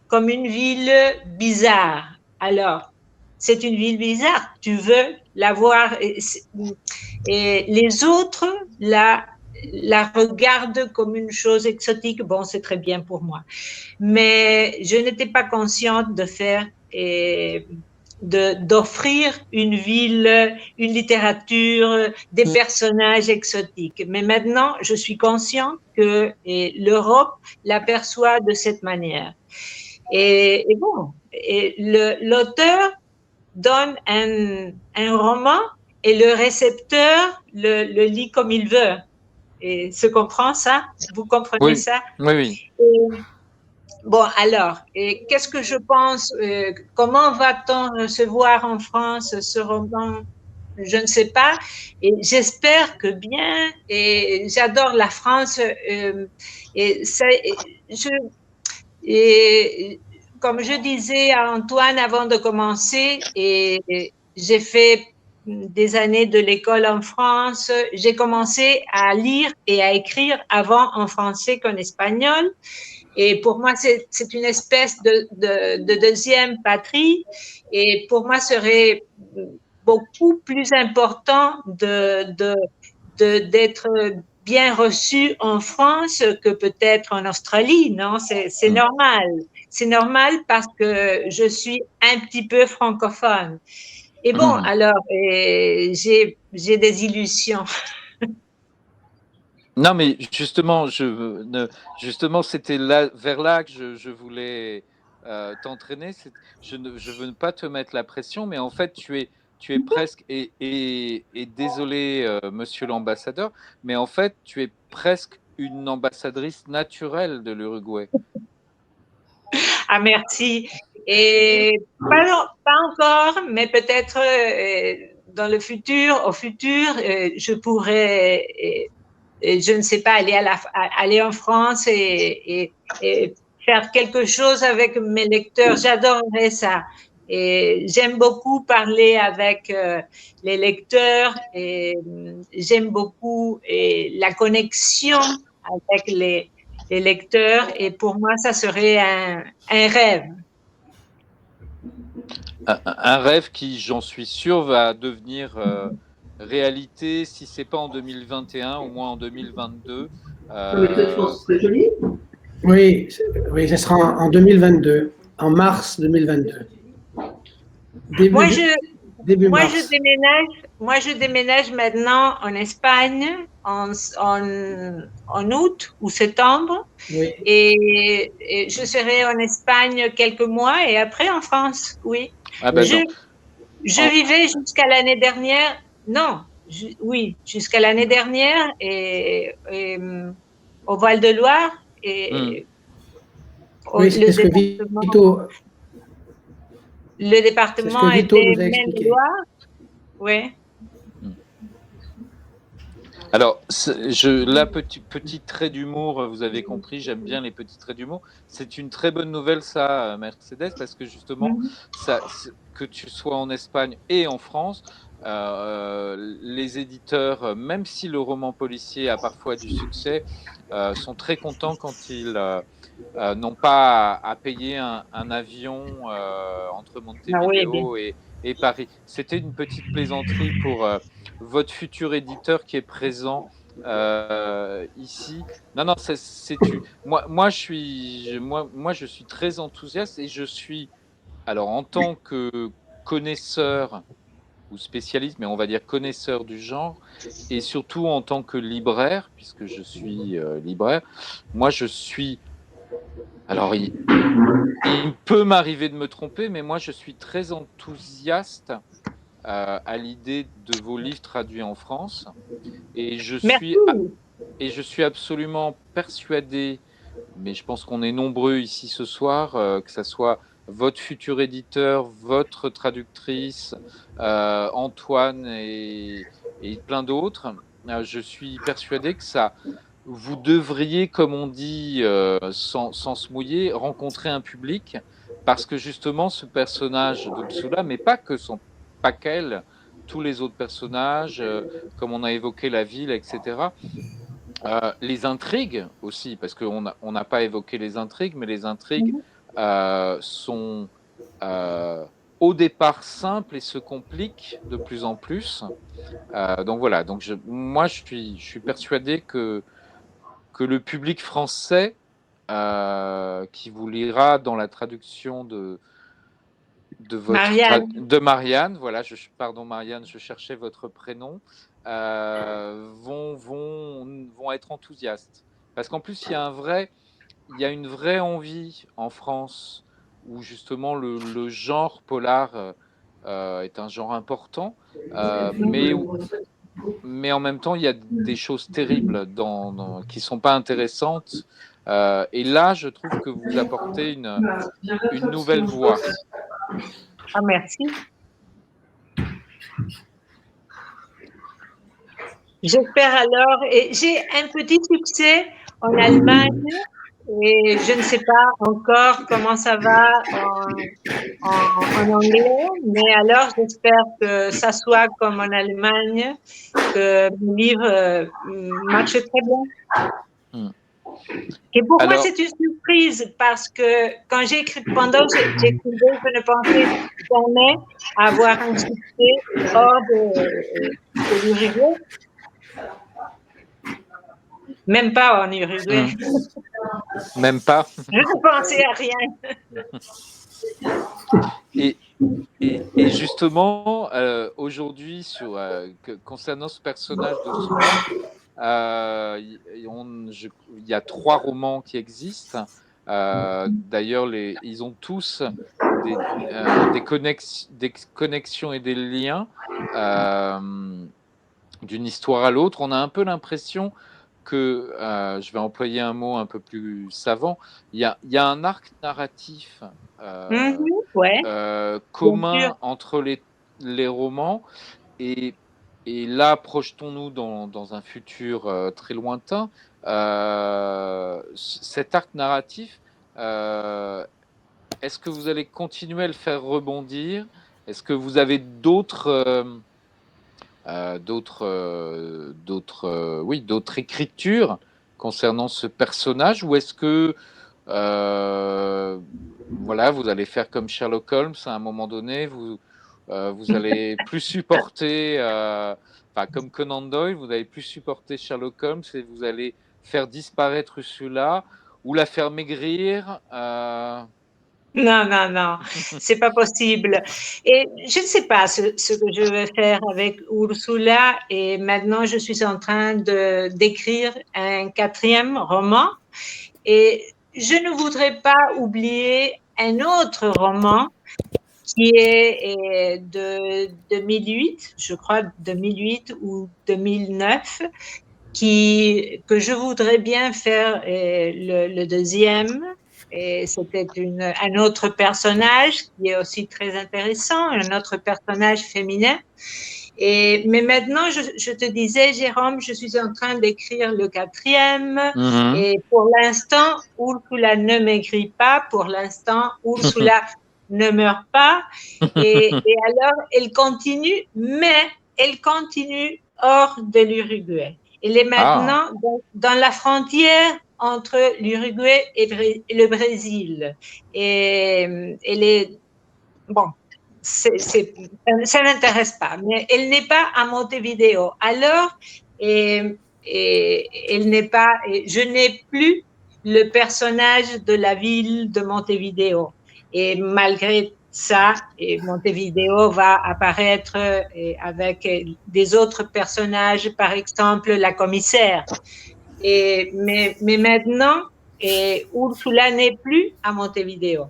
comme une ville bizarre. Alors, c'est une ville bizarre, tu veux la voir, et les autres la regardent comme une chose exotique. Bon, c'est très bien pour moi. Mais je n'étais pas consciente de faire d'offrir une ville, une littérature, des personnages exotiques. Mais maintenant, je suis consciente que l'Europe l'aperçoit de cette manière. Et bon, l'auteur donne un roman et le récepteur le lit comme il veut. Et se comprend ça? Vous comprenez ça? Oui. Bon, alors, qu'est-ce que je pense? Comment va-t-on recevoir en France ce roman? Je ne sais pas. Et j'espère que bien. Et j'adore la France. Comme je disais à Antoine avant de commencer, j'ai fait des années de l'école en France. J'ai commencé à lire et à écrire avant en français qu'en espagnol. Et pour moi, c'est une espèce de deuxième patrie. Et pour moi, serait beaucoup plus important d'être bien reçu en France que peut-être en Australie, non? C'est normal. C'est normal parce que je suis un petit peu francophone. Et bon, alors, j'ai des illusions. Non, mais justement, c'était vers là que je voulais t'entraîner. Je veux pas te mettre la pression, mais en fait, tu es presque, et désolé, monsieur l'ambassadeur, mais en fait, tu es presque une ambassadrice naturelle de l'Uruguay. Ah, merci. Et pas encore, mais peut-être dans le futur, je pourrais, je ne sais pas, aller en France et faire quelque chose avec mes lecteurs. J'adorerais ça. Et j'aime beaucoup parler avec les lecteurs et j'aime beaucoup la connexion avec les lecteurs. Et pour moi, ça serait un rêve. Un rêve qui, j'en suis sûr, va devenir réalité, si c'est pas en 2021, au moins en 2022. C'est joli. Oui, ce sera en 2022, en mars 2022. Moi, je déménage maintenant en Espagne en août ou septembre. Oui. Et je serai en Espagne quelques mois et après en France, oui. Ah ben je vivais jusqu'à l'année dernière, jusqu'à l'année dernière au Val-de-Loire et le département était Maine-et-Loire. Oui. Alors, la petit trait d'humour, vous avez compris, j'aime bien les petits traits d'humour. C'est une très bonne nouvelle, ça, Mercedes, parce que justement, que tu sois en Espagne et en France, les éditeurs, même si le roman policier a parfois du succès, sont très contents quand ils n'ont pas à payer un avion entre Montevideo et Paris. C'était une petite plaisanterie pour votre futur éditeur qui est présent ici. Non, moi, je suis très enthousiaste et je suis, alors en tant que connaisseur ou spécialiste, mais on va dire connaisseur du genre, et surtout en tant que libraire, puisque je suis libraire, moi je suis... Alors, il peut m'arriver de me tromper, mais moi je suis très enthousiaste à l'idée de vos livres traduits en France, et je suis absolument persuadé, mais je pense qu'on est nombreux ici ce soir, que ça soit votre futur éditeur, votre traductrice, Antoine et plein d'autres, je suis persuadé que vous devriez, comme on dit, sans se mouiller, rencontrer un public, parce que justement ce personnage d'Ursula, mais pas qu'elle, tous les autres personnages, comme on a évoqué la ville, etc., les intrigues aussi, parce qu'on n'a pas évoqué les intrigues, mais les intrigues sont au départ simples et se compliquent de plus en plus. Donc voilà, moi je suis persuadé que le public français qui vous lira dans la traduction de Marianne. de Marianne, voilà, pardon Marianne, je cherchais votre prénom, vont être enthousiastes. Parce qu'en plus, il y a une vraie envie en France où justement le genre polar est un genre important, mais en même temps, il y a des choses terribles qui ne sont pas intéressantes. Et là, je trouve que vous apportez une nouvelle voie. Ah, merci. J'espère alors, et j'ai un petit succès en Allemagne, et je ne sais pas encore comment ça va en anglais, mais alors j'espère que ça soit comme en Allemagne, que mon livre marche très bien. Et pour moi, c'est une surprise parce que quand pendant que j'écrivais, je ne pensais jamais avoir un succès hors de l'Uruguay. Même pas en Uruguay. Même pas. Je ne pensais à rien. Et justement, aujourd'hui, concernant ce personnage de Soula, il y a 3 romans qui existent. D'ailleurs, ils ont tous des connexions et des liens d'une histoire à l'autre. On a un peu l'impression que, je vais employer un mot un peu plus savant, il y a un arc narratif commun entre les romans, et là, projetons-nous dans un futur très lointain. Cet arc narratif, est-ce que vous allez continuer à le faire rebondir? Est-ce que vous avez d'autres écritures concernant ce personnage, ou est-ce que vous allez faire comme Sherlock Holmes à un moment donné, vous allez plus supporter, comme Conan Doyle, vous n'allez plus supporter Sherlock Holmes et vous allez faire disparaître Ursula ou la faire maigrir? Non, c'est pas possible. Et je ne sais pas ce que je vais faire avec Ursula, et maintenant je suis en train d'écrire un 4e roman, et je ne voudrais pas oublier un autre roman qui est de 2008, je crois 2008 ou 2009, que je voudrais bien faire le 2e. Et c'était un autre personnage qui est aussi très intéressant, un autre personnage féminin. Mais maintenant, je te disais, Jérôme, je suis en train d'écrire le 4e. Et pour l'instant, Ursula ne m'écrit pas. Pour l'instant, Ursula ne meurt pas. Et alors, elle continue, mais elle continue hors de l'Uruguay. Elle est maintenant dans la frontière entre l'Uruguay et le Brésil. Et elle est... Bon, ça ne m'intéresse pas, mais elle n'est pas à Montevideo. Alors, elle n'est pas... Je n'ai plus le personnage de la ville de Montevideo. Et malgré ça, Montevideo va apparaître avec des autres personnages, par exemple la commissaire. Mais maintenant, Ursula n'est plus à Montevideo.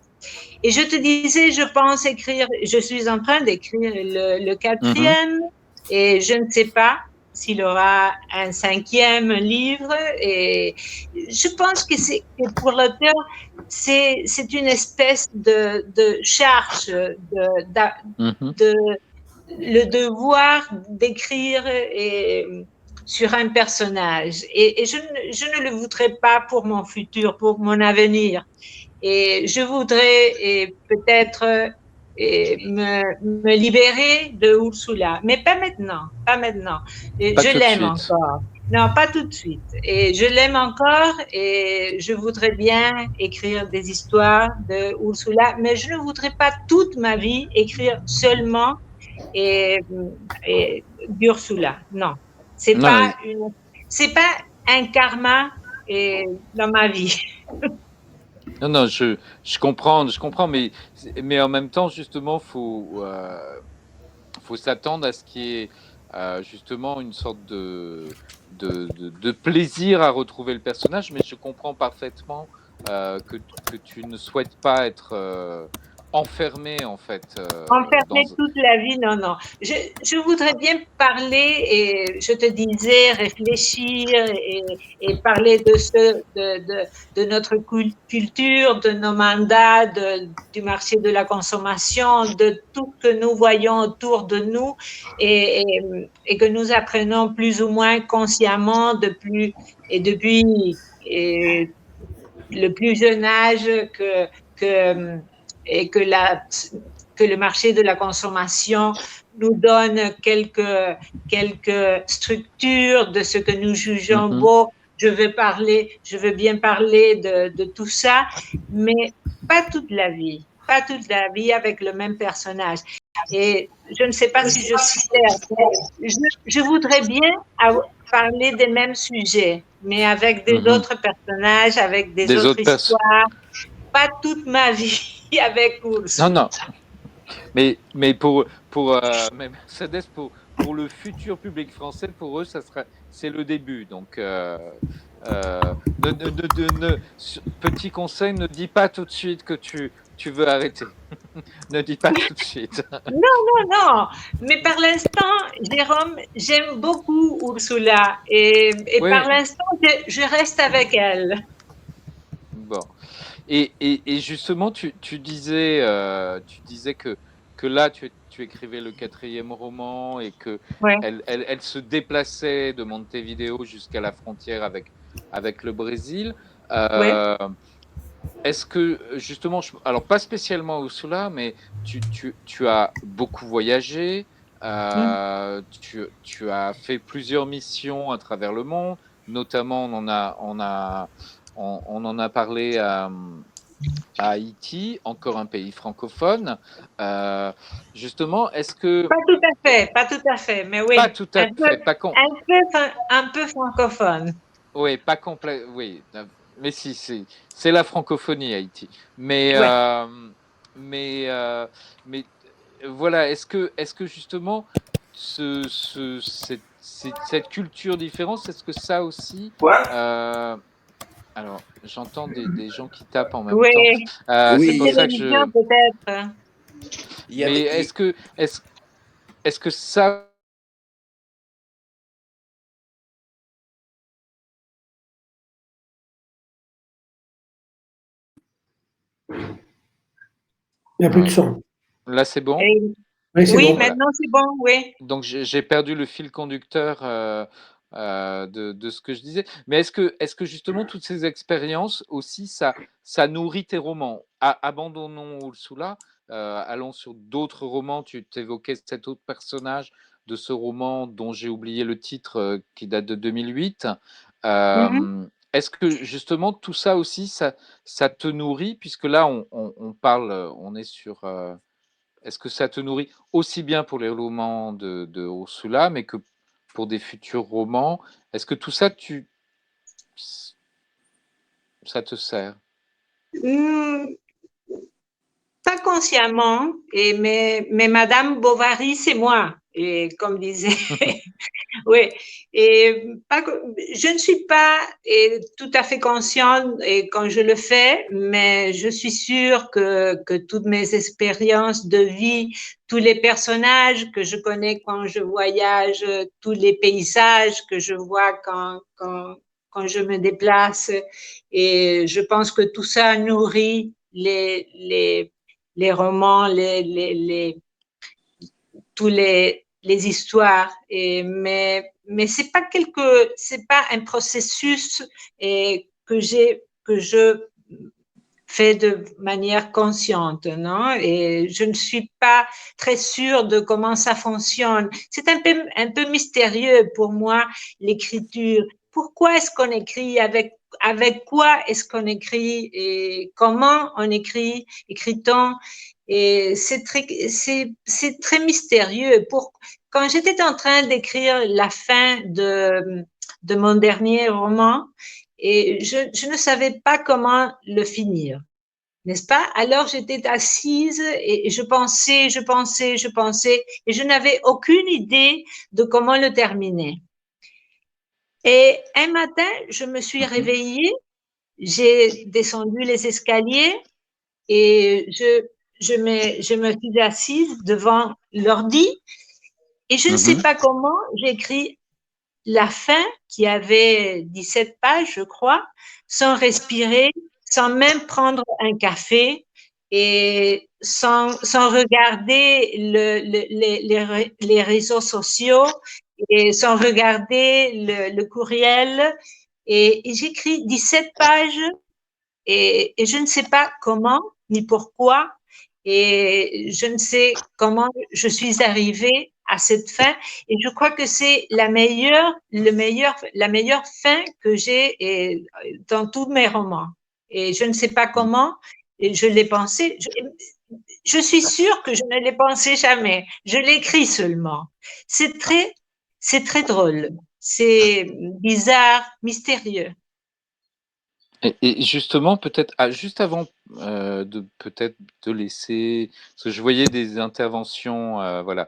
Et je te disais, je suis en train d'écrire le 4e, et je ne sais pas s'il y aura un 5e livre. Et je pense que pour l'auteur, c'est une espèce de charge, le devoir d'écrire sur un personnage. Et je ne le voudrais pas pour mon futur, pour mon avenir. Et je voudrais peut-être me libérer de Ursula, mais pas maintenant, pas maintenant. Je l'aime encore. Non, pas tout de suite. Et je l'aime encore et je voudrais bien écrire des histoires de Ursula, mais je ne voudrais pas toute ma vie écrire seulement et, et d'Ursula. Non, c'est Non, pas c'est pas un karma dans ma vie. non, non, je comprends, mais en même temps, justement, faut s'attendre à ce qu'il y ait justement une sorte de plaisir à retrouver le personnage, mais je comprends parfaitement que tu ne souhaites pas être enfermé, en fait, dans... Enfermer toute la vie, non, non. Je voudrais bien parler et je te disais réfléchir et parler de notre culture, de nos mandats, du marché de la consommation, de tout ce que nous voyons autour de nous et que nous apprenons plus ou moins consciemment depuis le plus jeune âge que, et que le marché de la consommation nous donne quelques structures de ce que nous jugeons Mhm. beau. Je veux bien parler de tout ça, mais pas toute la vie, pas toute la vie avec le même personnage. Et je ne sais pas si je suis claire, mais je voudrais bien parler des mêmes sujets, mais avec des Mhm. autres personnages, avec des Des autres autres personnes. histoires, pas toute ma vie avec Non, Ursula. non, mais mais Mercedes, pour le futur public français, pour eux, c'est le début. Donc, petit conseil, ne dis pas tout de suite que tu veux arrêter. Ne dis pas tout de suite. Non, non, mais par l'instant, Jérôme, j'aime beaucoup Ursula et par Oui, l'instant, je reste avec elle. bon. Et justement, tu disais que là, tu écrivais le quatrième roman et que Ouais, elle se déplaçait de Montevideo jusqu'à la frontière avec le Brésil. ouais. Euh, Est-ce que justement, alors pas spécialement Ursula, mais tu as beaucoup voyagé, Mm. tu as fait plusieurs missions à travers le monde, notamment on en a parlé à Haïti, encore un pays francophone. Euh, Justement, est-ce que, Pas tout à fait, pas tout à fait, mais pas oui, tout à fait, pas con, un peu francophone. oui, pas complet, oui, mais si, c'est la francophonie Haïti. Mais, Ouais. mais, euh, mais voilà, est-ce que justement cette culture différente, est-ce que ça aussi, euh, alors j'entends des gens qui tapent en même temps. Oui, C'est la pour Oui, ça que télévision je. peut-être. il y Mais avait, il- est-ce que ça Il n'y a plus de ouais. son. Là, c'est bon? Et- Oui, c'est oui, bon. Voilà. maintenant c'est bon, oui. Donc j'ai perdu le fil conducteur de ce que je disais. Mais est-ce que justement toutes ces expériences aussi, ça nourrit tes romans? Abandonnons Ursula, allons sur d'autres romans. Tu t'évoquais cet autre personnage de ce roman dont j'ai oublié le titre, qui date de 2008. Mhm. Est-ce que justement tout ça aussi, ça te nourrit, puisque là on parle, on est sur est-ce que ça te nourrit aussi bien pour les romans de Ursula, mais que pour des futurs romans? Est-ce que tout ça, ça te sert? Hmm, pas consciemment, mais Madame Bovary, c'est moi. Et comme disait, oui, et je ne suis pas tout à fait consciente et quand je le fais, mais je suis sûre que toutes mes expériences de vie, tous les personnages que je connais quand je voyage, tous les paysages que je vois quand je me déplace, et je pense que tout ça nourrit les romans, tous les histoires. Mais c'est pas un processus que je fait de manière consciente, non? Et je ne suis pas très sûre de comment ça fonctionne. C'est un peu mystérieux pour moi, l'écriture. Pourquoi est-ce qu'on écrit? Avec quoi est-ce qu'on écrit? Et comment on écrit? Écrit-on? Et c'est très mystérieux. Quand j'étais en train d'écrire la fin de mon dernier roman, et je ne savais pas comment le finir, n'est-ce pas? Alors j'étais assise et je pensais, et je n'avais aucune idée de comment le terminer. Et un matin, je me suis réveillée, j'ai descendu les escaliers et je me suis assise devant l'ordi et je ne sais pas comment j'ai écrit la fin qui avait 17 pages, je crois, sans respirer, sans même prendre un café et sans regarder les réseaux sociaux et sans regarder le courriel. Et j'écris 17 pages et je ne sais pas comment ni pourquoi et je ne sais comment je suis arrivée à cette fin et je crois que c'est la meilleure fin que j'ai dans tous mes romans. Et je ne sais pas comment et je l'ai pensé. Je suis sûre que je ne l'ai pensé jamais. Je l'écris seulement. C'est très drôle. C'est bizarre, mystérieux. Et justement, peut-être, juste avant de peut-être te laisser, parce que je voyais des interventions, voilà.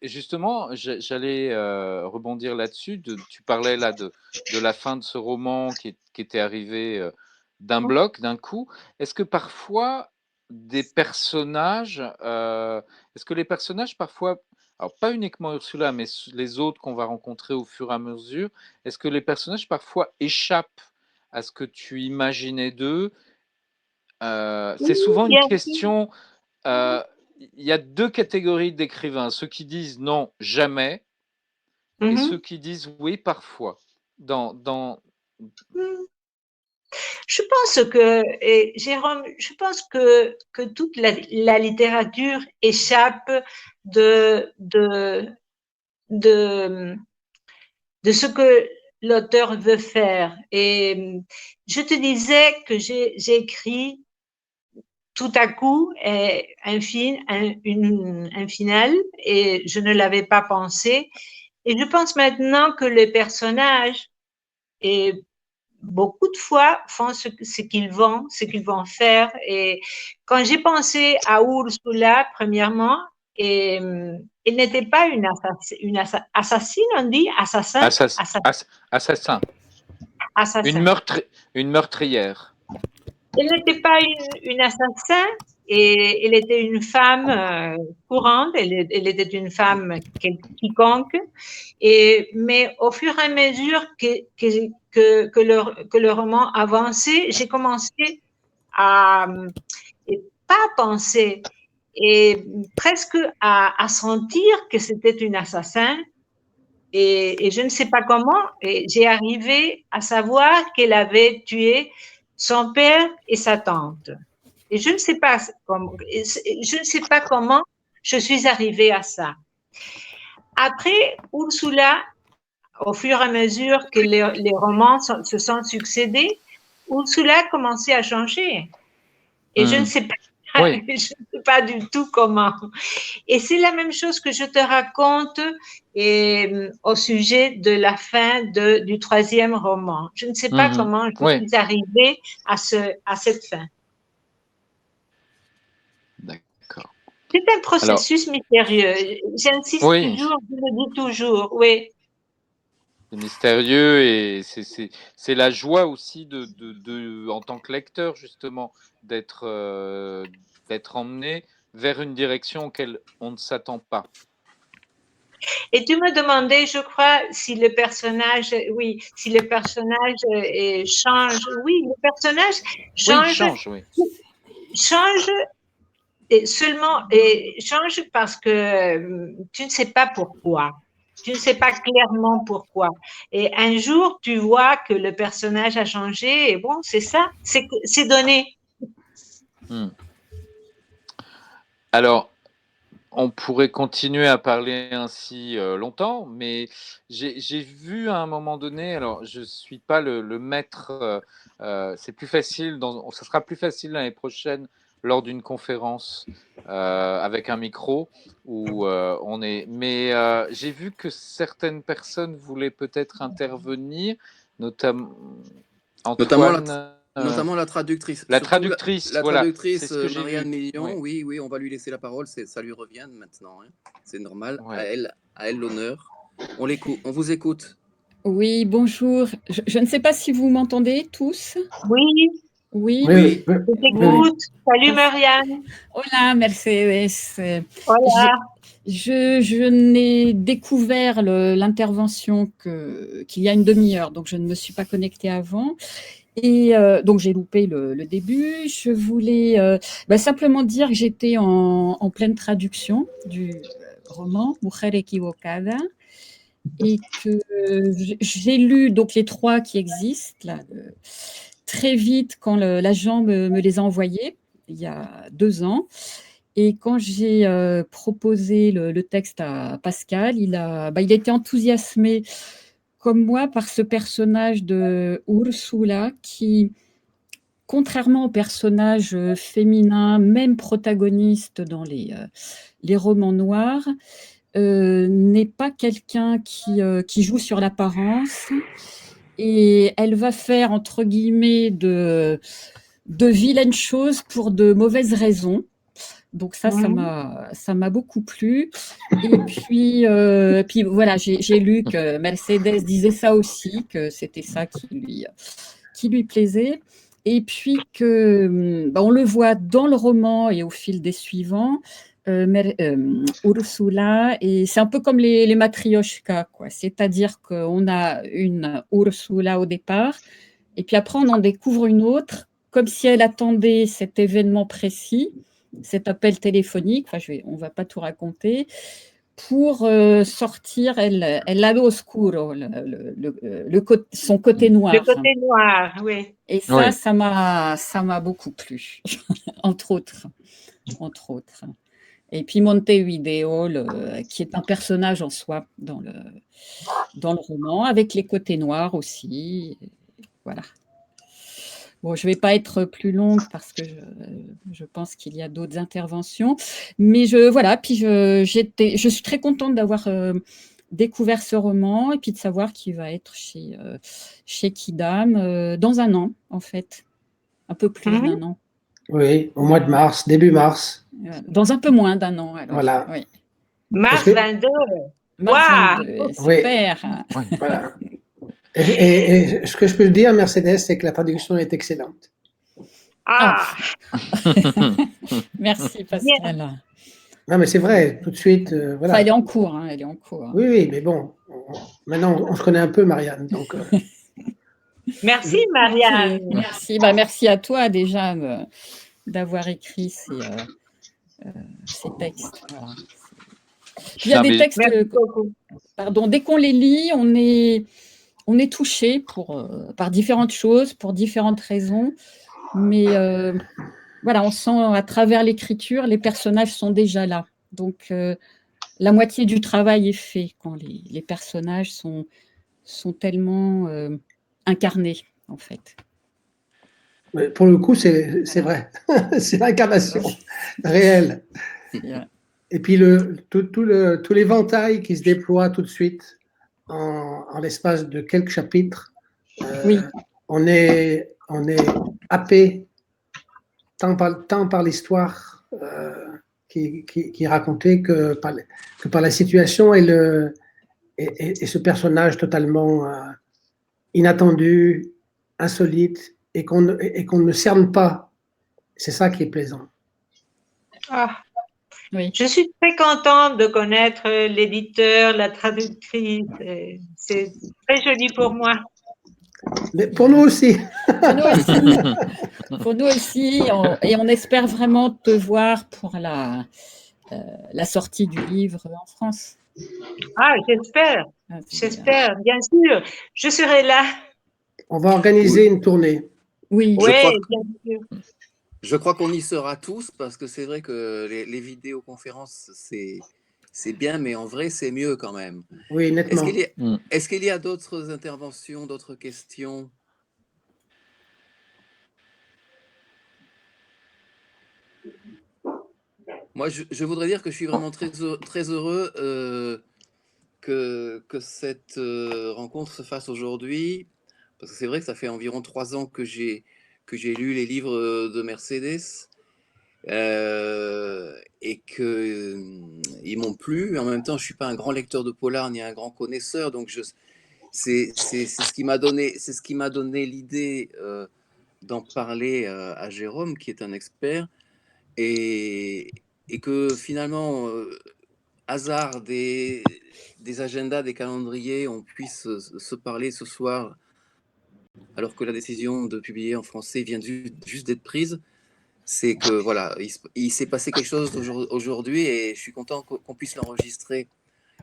Justement, j'allais rebondir là-dessus. Tu parlais là de la fin de ce roman qui était arrivé d'un bloc, d'un coup. Est-ce que parfois des personnages, est-ce que les personnages parfois, alors pas uniquement Ursula, mais les autres qu'on va rencontrer au fur et à mesure, est-ce que les personnages parfois échappent à ce que tu imaginais d'eux? C'est souvent une question. Il y a deux catégories d'écrivains, ceux qui disent non, jamais, et ceux qui disent oui, parfois. Je pense que, Jérôme, je pense que toute la littérature échappe de ce que l'auteur veut faire. Et je te disais que j'ai écrit tout à coup un final et je ne l'avais pas pensé. Et je pense maintenant que les personnages et beaucoup de fois font ce qu'ils vont faire. Et quand j'ai pensé à Ursula, premièrement, elle n'était pas une assassine, on dit assassin. Assassin. Une meurtrière. Elle n'était pas une assassin et elle était une femme courante, elle était une femme quiconque. Mais au fur et à mesure que le roman avançait, j'ai commencé à pas penser et presque à sentir que c'était une assassin. Et je ne sais pas comment, j'ai arrivé à savoir qu'elle avait tué son père et sa tante. Et je ne sais pas comment je suis arrivée à ça. Après, Ursula, au fur et à mesure que les romans se sont succédés, Ursula a commencé à changer. Et je ne sais pas, je ne sais pas du tout comment. Et c'est la même chose que je te raconte au sujet de la fin du troisième roman. Je ne sais pas comment je suis arrivée à cette fin. D'accord. C'est un processus mystérieux. J'insiste toujours, je le dis toujours, oui. C'est mystérieux et c'est la joie aussi en tant que lecteur, justement, d'être emmené vers une direction auquel on ne s'attend pas. Et tu me demandais, je crois, si le personnage change. Oui, le personnage change. Change change parce que tu ne sais pas pourquoi. Tu ne sais pas clairement pourquoi. Et un jour, tu vois que le personnage a changé et bon, c'est ça, c'est donné. Hmm. Alors, on pourrait continuer à parler ainsi longtemps, mais j'ai vu à un moment donné, alors je ne suis pas le maître, c'est plus facile, ça sera plus facile l'année prochaine lors d'une conférence avec un micro où on est. Mais j'ai vu que certaines personnes voulaient peut-être intervenir, notamment Antoine. Notamment la traductrice. La Surtout traductrice, la voilà, traductrice c'est ce que j'ai Marianne vu. Million, Oui. oui, on va lui laisser la parole, ça lui revient maintenant. Hein. C'est normal, Ouais. à elle l'honneur. On vous écoute. Oui, bonjour. Je ne sais pas si vous m'entendez tous. Oui, Oui. Oui, je t'écoute. Salut Marianne. Hola, Mercedes. Hola. Je n'ai découvert l'intervention qu'il y a une demi-heure, donc je ne me suis pas connectée avant. Et donc j'ai loupé le début. Je voulais simplement dire que j'étais en pleine traduction du roman Mujer equivocada et que j'ai lu donc les 3 qui existent là, très vite quand l'agent me les a envoyés il y a 2 ans. Et quand j'ai proposé le texte à Pascal, il était enthousiasmé comme moi par ce personnage de Ursula qui, contrairement au personnage féminin, même protagoniste dans les romans noirs, n'est pas quelqu'un qui joue sur l'apparence, et elle va faire, entre guillemets, de vilaines choses pour de mauvaises raisons. Donc ça m'a beaucoup plu. Et puis voilà, j'ai lu que Mercedes disait ça aussi, que c'était ça qui lui plaisait. Et puis que on le voit dans le roman et au fil des suivants, Ursula, et c'est un peu comme les matrioshkas, quoi. C'est-à-dire qu'on a une Ursula au départ, et puis après on en découvre une autre, comme si elle attendait cet événement précis, cet appel téléphonique, on ne va pas tout raconter, pour sortir el lado oscuro, son côté noir. Le côté noir, oui. Et ça, ça m'a beaucoup plu, entre autres. Et puis Montevideo, qui est un personnage en soi dans le roman, avec les côtés noirs aussi. Voilà. Bon, je ne vais pas être plus longue parce que je pense qu'il y a d'autres interventions. Mais puis je suis très contente d'avoir découvert ce roman et puis de savoir qu'il va être chez Quidam dans un an, en fait. Un peu plus d'un an. Oui, au mois de mars, début mars. Dans un peu moins d'un an, alors. Voilà. Oui. Mars 22. Mars 22, super. Oui. Voilà. Et ce que je peux dire, Mercedes, c'est que la traduction est excellente. Ah. Merci, Pascal. Non, mais c'est vrai, tout de suite. Voilà. Elle est en cours. Elle est en cours. Oui, mais bon, maintenant, on se connaît un peu, Marianne. Donc, Merci, Marianne. Merci. Merci à toi, déjà, d'avoir écrit ces textes. Voilà. Il y a des textes. Pardon, dès qu'on les lit, on est touché par différentes choses, pour différentes raisons. Mais voilà, on sent à travers l'écriture, les personnages sont déjà là. Donc, la moitié du travail est fait quand les personnages sont tellement incarnés, en fait. Mais pour le coup, c'est vrai. C'est l'incarnation réelle. Et puis, tout l'éventail qui se déploie tout de suite en l'espace de quelques chapitres, oui. on est happé tant par l'histoire qui est racontée que par la situation et ce personnage totalement inattendu, insolite, et qu'on ne cerne pas. C'est ça qui est plaisant. Ah. Oui. Je suis très contente de connaître l'éditeur, la traductrice. C'est très joli pour moi. Mais pour nous aussi. Pour nous aussi. Et on espère vraiment te voir pour la sortie du livre en France. Ah, j'espère. J'espère, bien sûr. Je serai là. On va organiser une tournée. Oui, bien sûr. Je crois qu'on y sera tous parce que c'est vrai que les vidéoconférences, c'est bien, mais en vrai, c'est mieux quand même. Oui, nettement. Est-ce qu'il y a d'autres interventions, d'autres questions? Moi, je voudrais dire que je suis vraiment très heureux que cette rencontre se fasse aujourd'hui, parce que c'est vrai que ça fait environ 3 ans que j'ai lu les livres de Mercedes et que ils m'ont plu. En même temps, je suis pas un grand lecteur de polar ni un grand connaisseur, donc c'est ce qui m'a donné l'idée d'en parler à Jérôme, qui est un expert, et que finalement, hasard des agendas, des calendriers, on puisse se parler ce soir, alors que la décision de publier en français vient juste d'être prise. C'est que voilà, il s'est passé quelque chose aujourd'hui et je suis content qu'on puisse l'enregistrer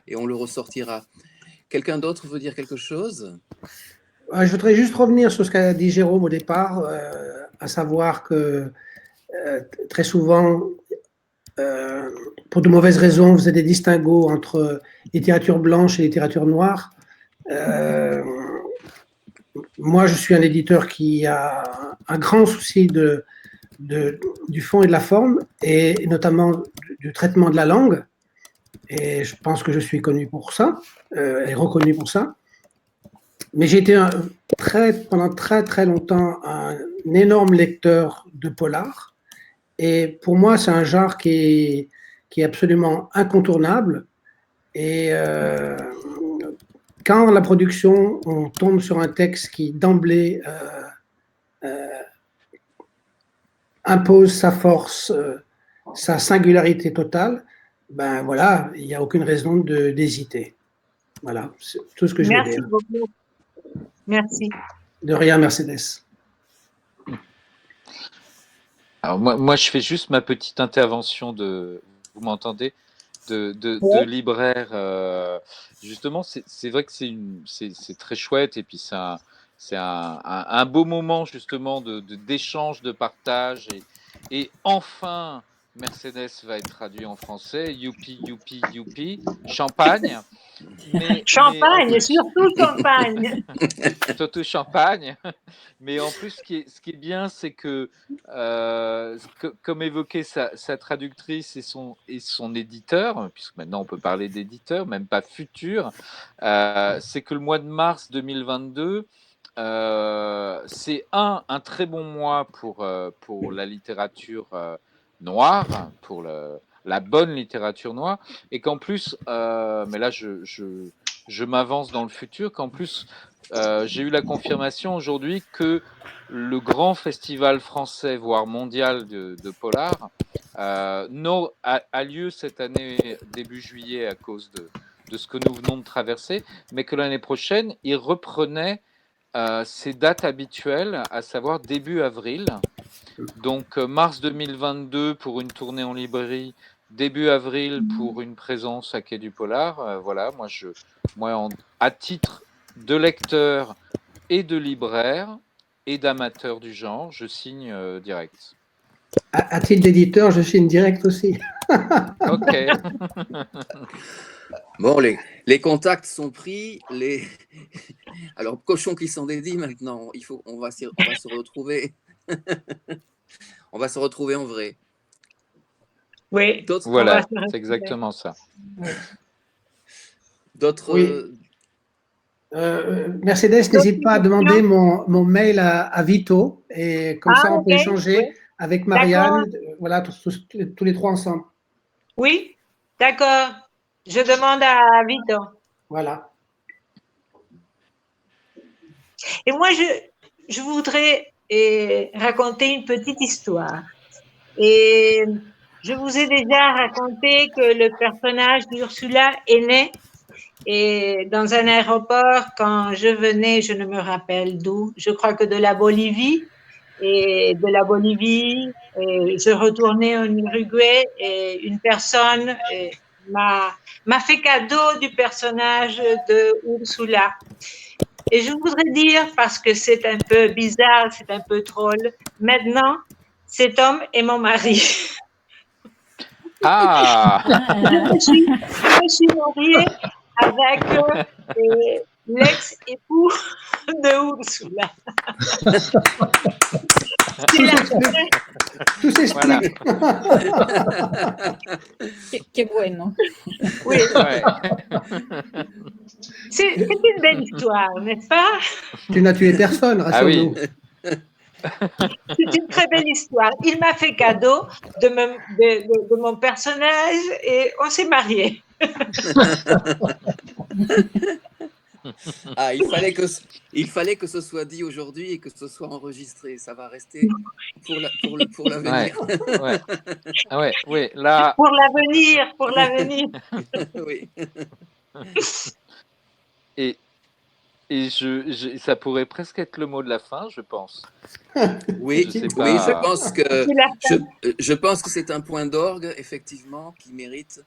et on le ressortira. Quelqu'un d'autre veut dire quelque chose? Je voudrais juste revenir sur ce qu'a dit Jérôme au départ, à savoir que très souvent, pour de mauvaises raisons, vous avez des distinguos entre littérature blanche et littérature noire. Moi, je suis un éditeur qui a un grand souci du fond et de la forme, et notamment du traitement de la langue. Et je pense que je suis connu pour ça, et reconnu pour ça. Mais j'ai été pendant très très longtemps un énorme lecteur de polar. Et pour moi, c'est un genre qui est absolument incontournable. Et quand la production, on tombe sur un texte qui d'emblée impose sa force, sa singularité totale, ben voilà, il n'y a aucune raison d'hésiter. Voilà, c'est tout ce que je veux dire. Merci beaucoup. Merci. De rien, Mercedes. Alors moi, je fais juste ma petite intervention vous m'entendez, de libraire. Justement, c'est vrai que c'est très chouette et puis c'est un beau moment justement d'échange, de partage et enfin Mercedes va être traduit en français. Youpi, youpi, youpi. Champagne. Champagne, surtout champagne. Surtout champagne. Mais en plus, ce qui est bien, c'est que, comme évoqué sa traductrice et son éditeur, puisque maintenant on peut parler d'éditeur, même pas futur, c'est que le mois de mars 2022, c'est un très bon mois pour la littérature noire, pour la bonne littérature noire, et qu'en plus, mais là je m'avance dans le futur, qu'en plus j'ai eu la confirmation aujourd'hui que le grand festival français, voire mondial de polar, a lieu cette année début juillet à cause de ce que nous venons de traverser, mais que l'année prochaine, il reprenait ses dates habituelles, à savoir début avril. Donc mars 2022 pour une tournée en librairie, début avril pour une présence à Quai du Polar. Voilà, moi à titre de lecteur et de libraire et d'amateur du genre, je signe direct. À titre d'éditeur, je signe direct aussi. Ok. Bon, les contacts sont pris. Alors, cochon qui s'en dédie maintenant, on va se retrouver. On va se retrouver en vrai. Oui. Voilà, c'est exactement ça. D'autres. Oui. Mercedes, n'hésite pas à demander mon mail à Vito, et comme ça on peut échanger avec Marianne, voilà, tous les trois ensemble. Oui, d'accord. Je demande à Vito. Voilà. Et moi, je voudrais raconter une petite histoire. Et je vous ai déjà raconté que le personnage d'Ursula est né et dans un aéroport quand je venais, je ne me rappelle d'où, je crois que de la Bolivie. Et de la Bolivie, je retournais en Uruguay et une personne m'a fait cadeau du personnage de Ursula. Et je voudrais dire, parce que c'est un peu bizarre, c'est un peu drôle, maintenant, Cet homme est mon mari. Ah, Je suis mariée avec l'ex-époux de Ursula. Tout s'explique. Que bueno. Oui, ouais. c'est une belle histoire, n'est-ce pas? Tu n'as tué personne, Ah oui. rassure-nous. C'est une très belle histoire. Il m'a fait cadeau de mon personnage et on s'est mariés. Ah, il fallait que ce soit dit aujourd'hui et que ce soit enregistré. Ça va rester pour l'avenir. Ouais. Ah ouais, oui, là. Pour l'avenir. Oui. Et ça pourrait presque être le mot de la fin, je pense. Oui, Je sais oui, pas. je pense que c'est un point d'orgue, effectivement, qui mérite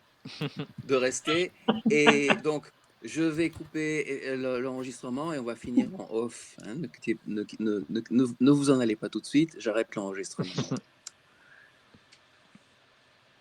de rester. Et donc, je vais couper l'enregistrement et on va finir en off. Hein. Ne vous en allez pas tout de suite, j'arrête l'enregistrement.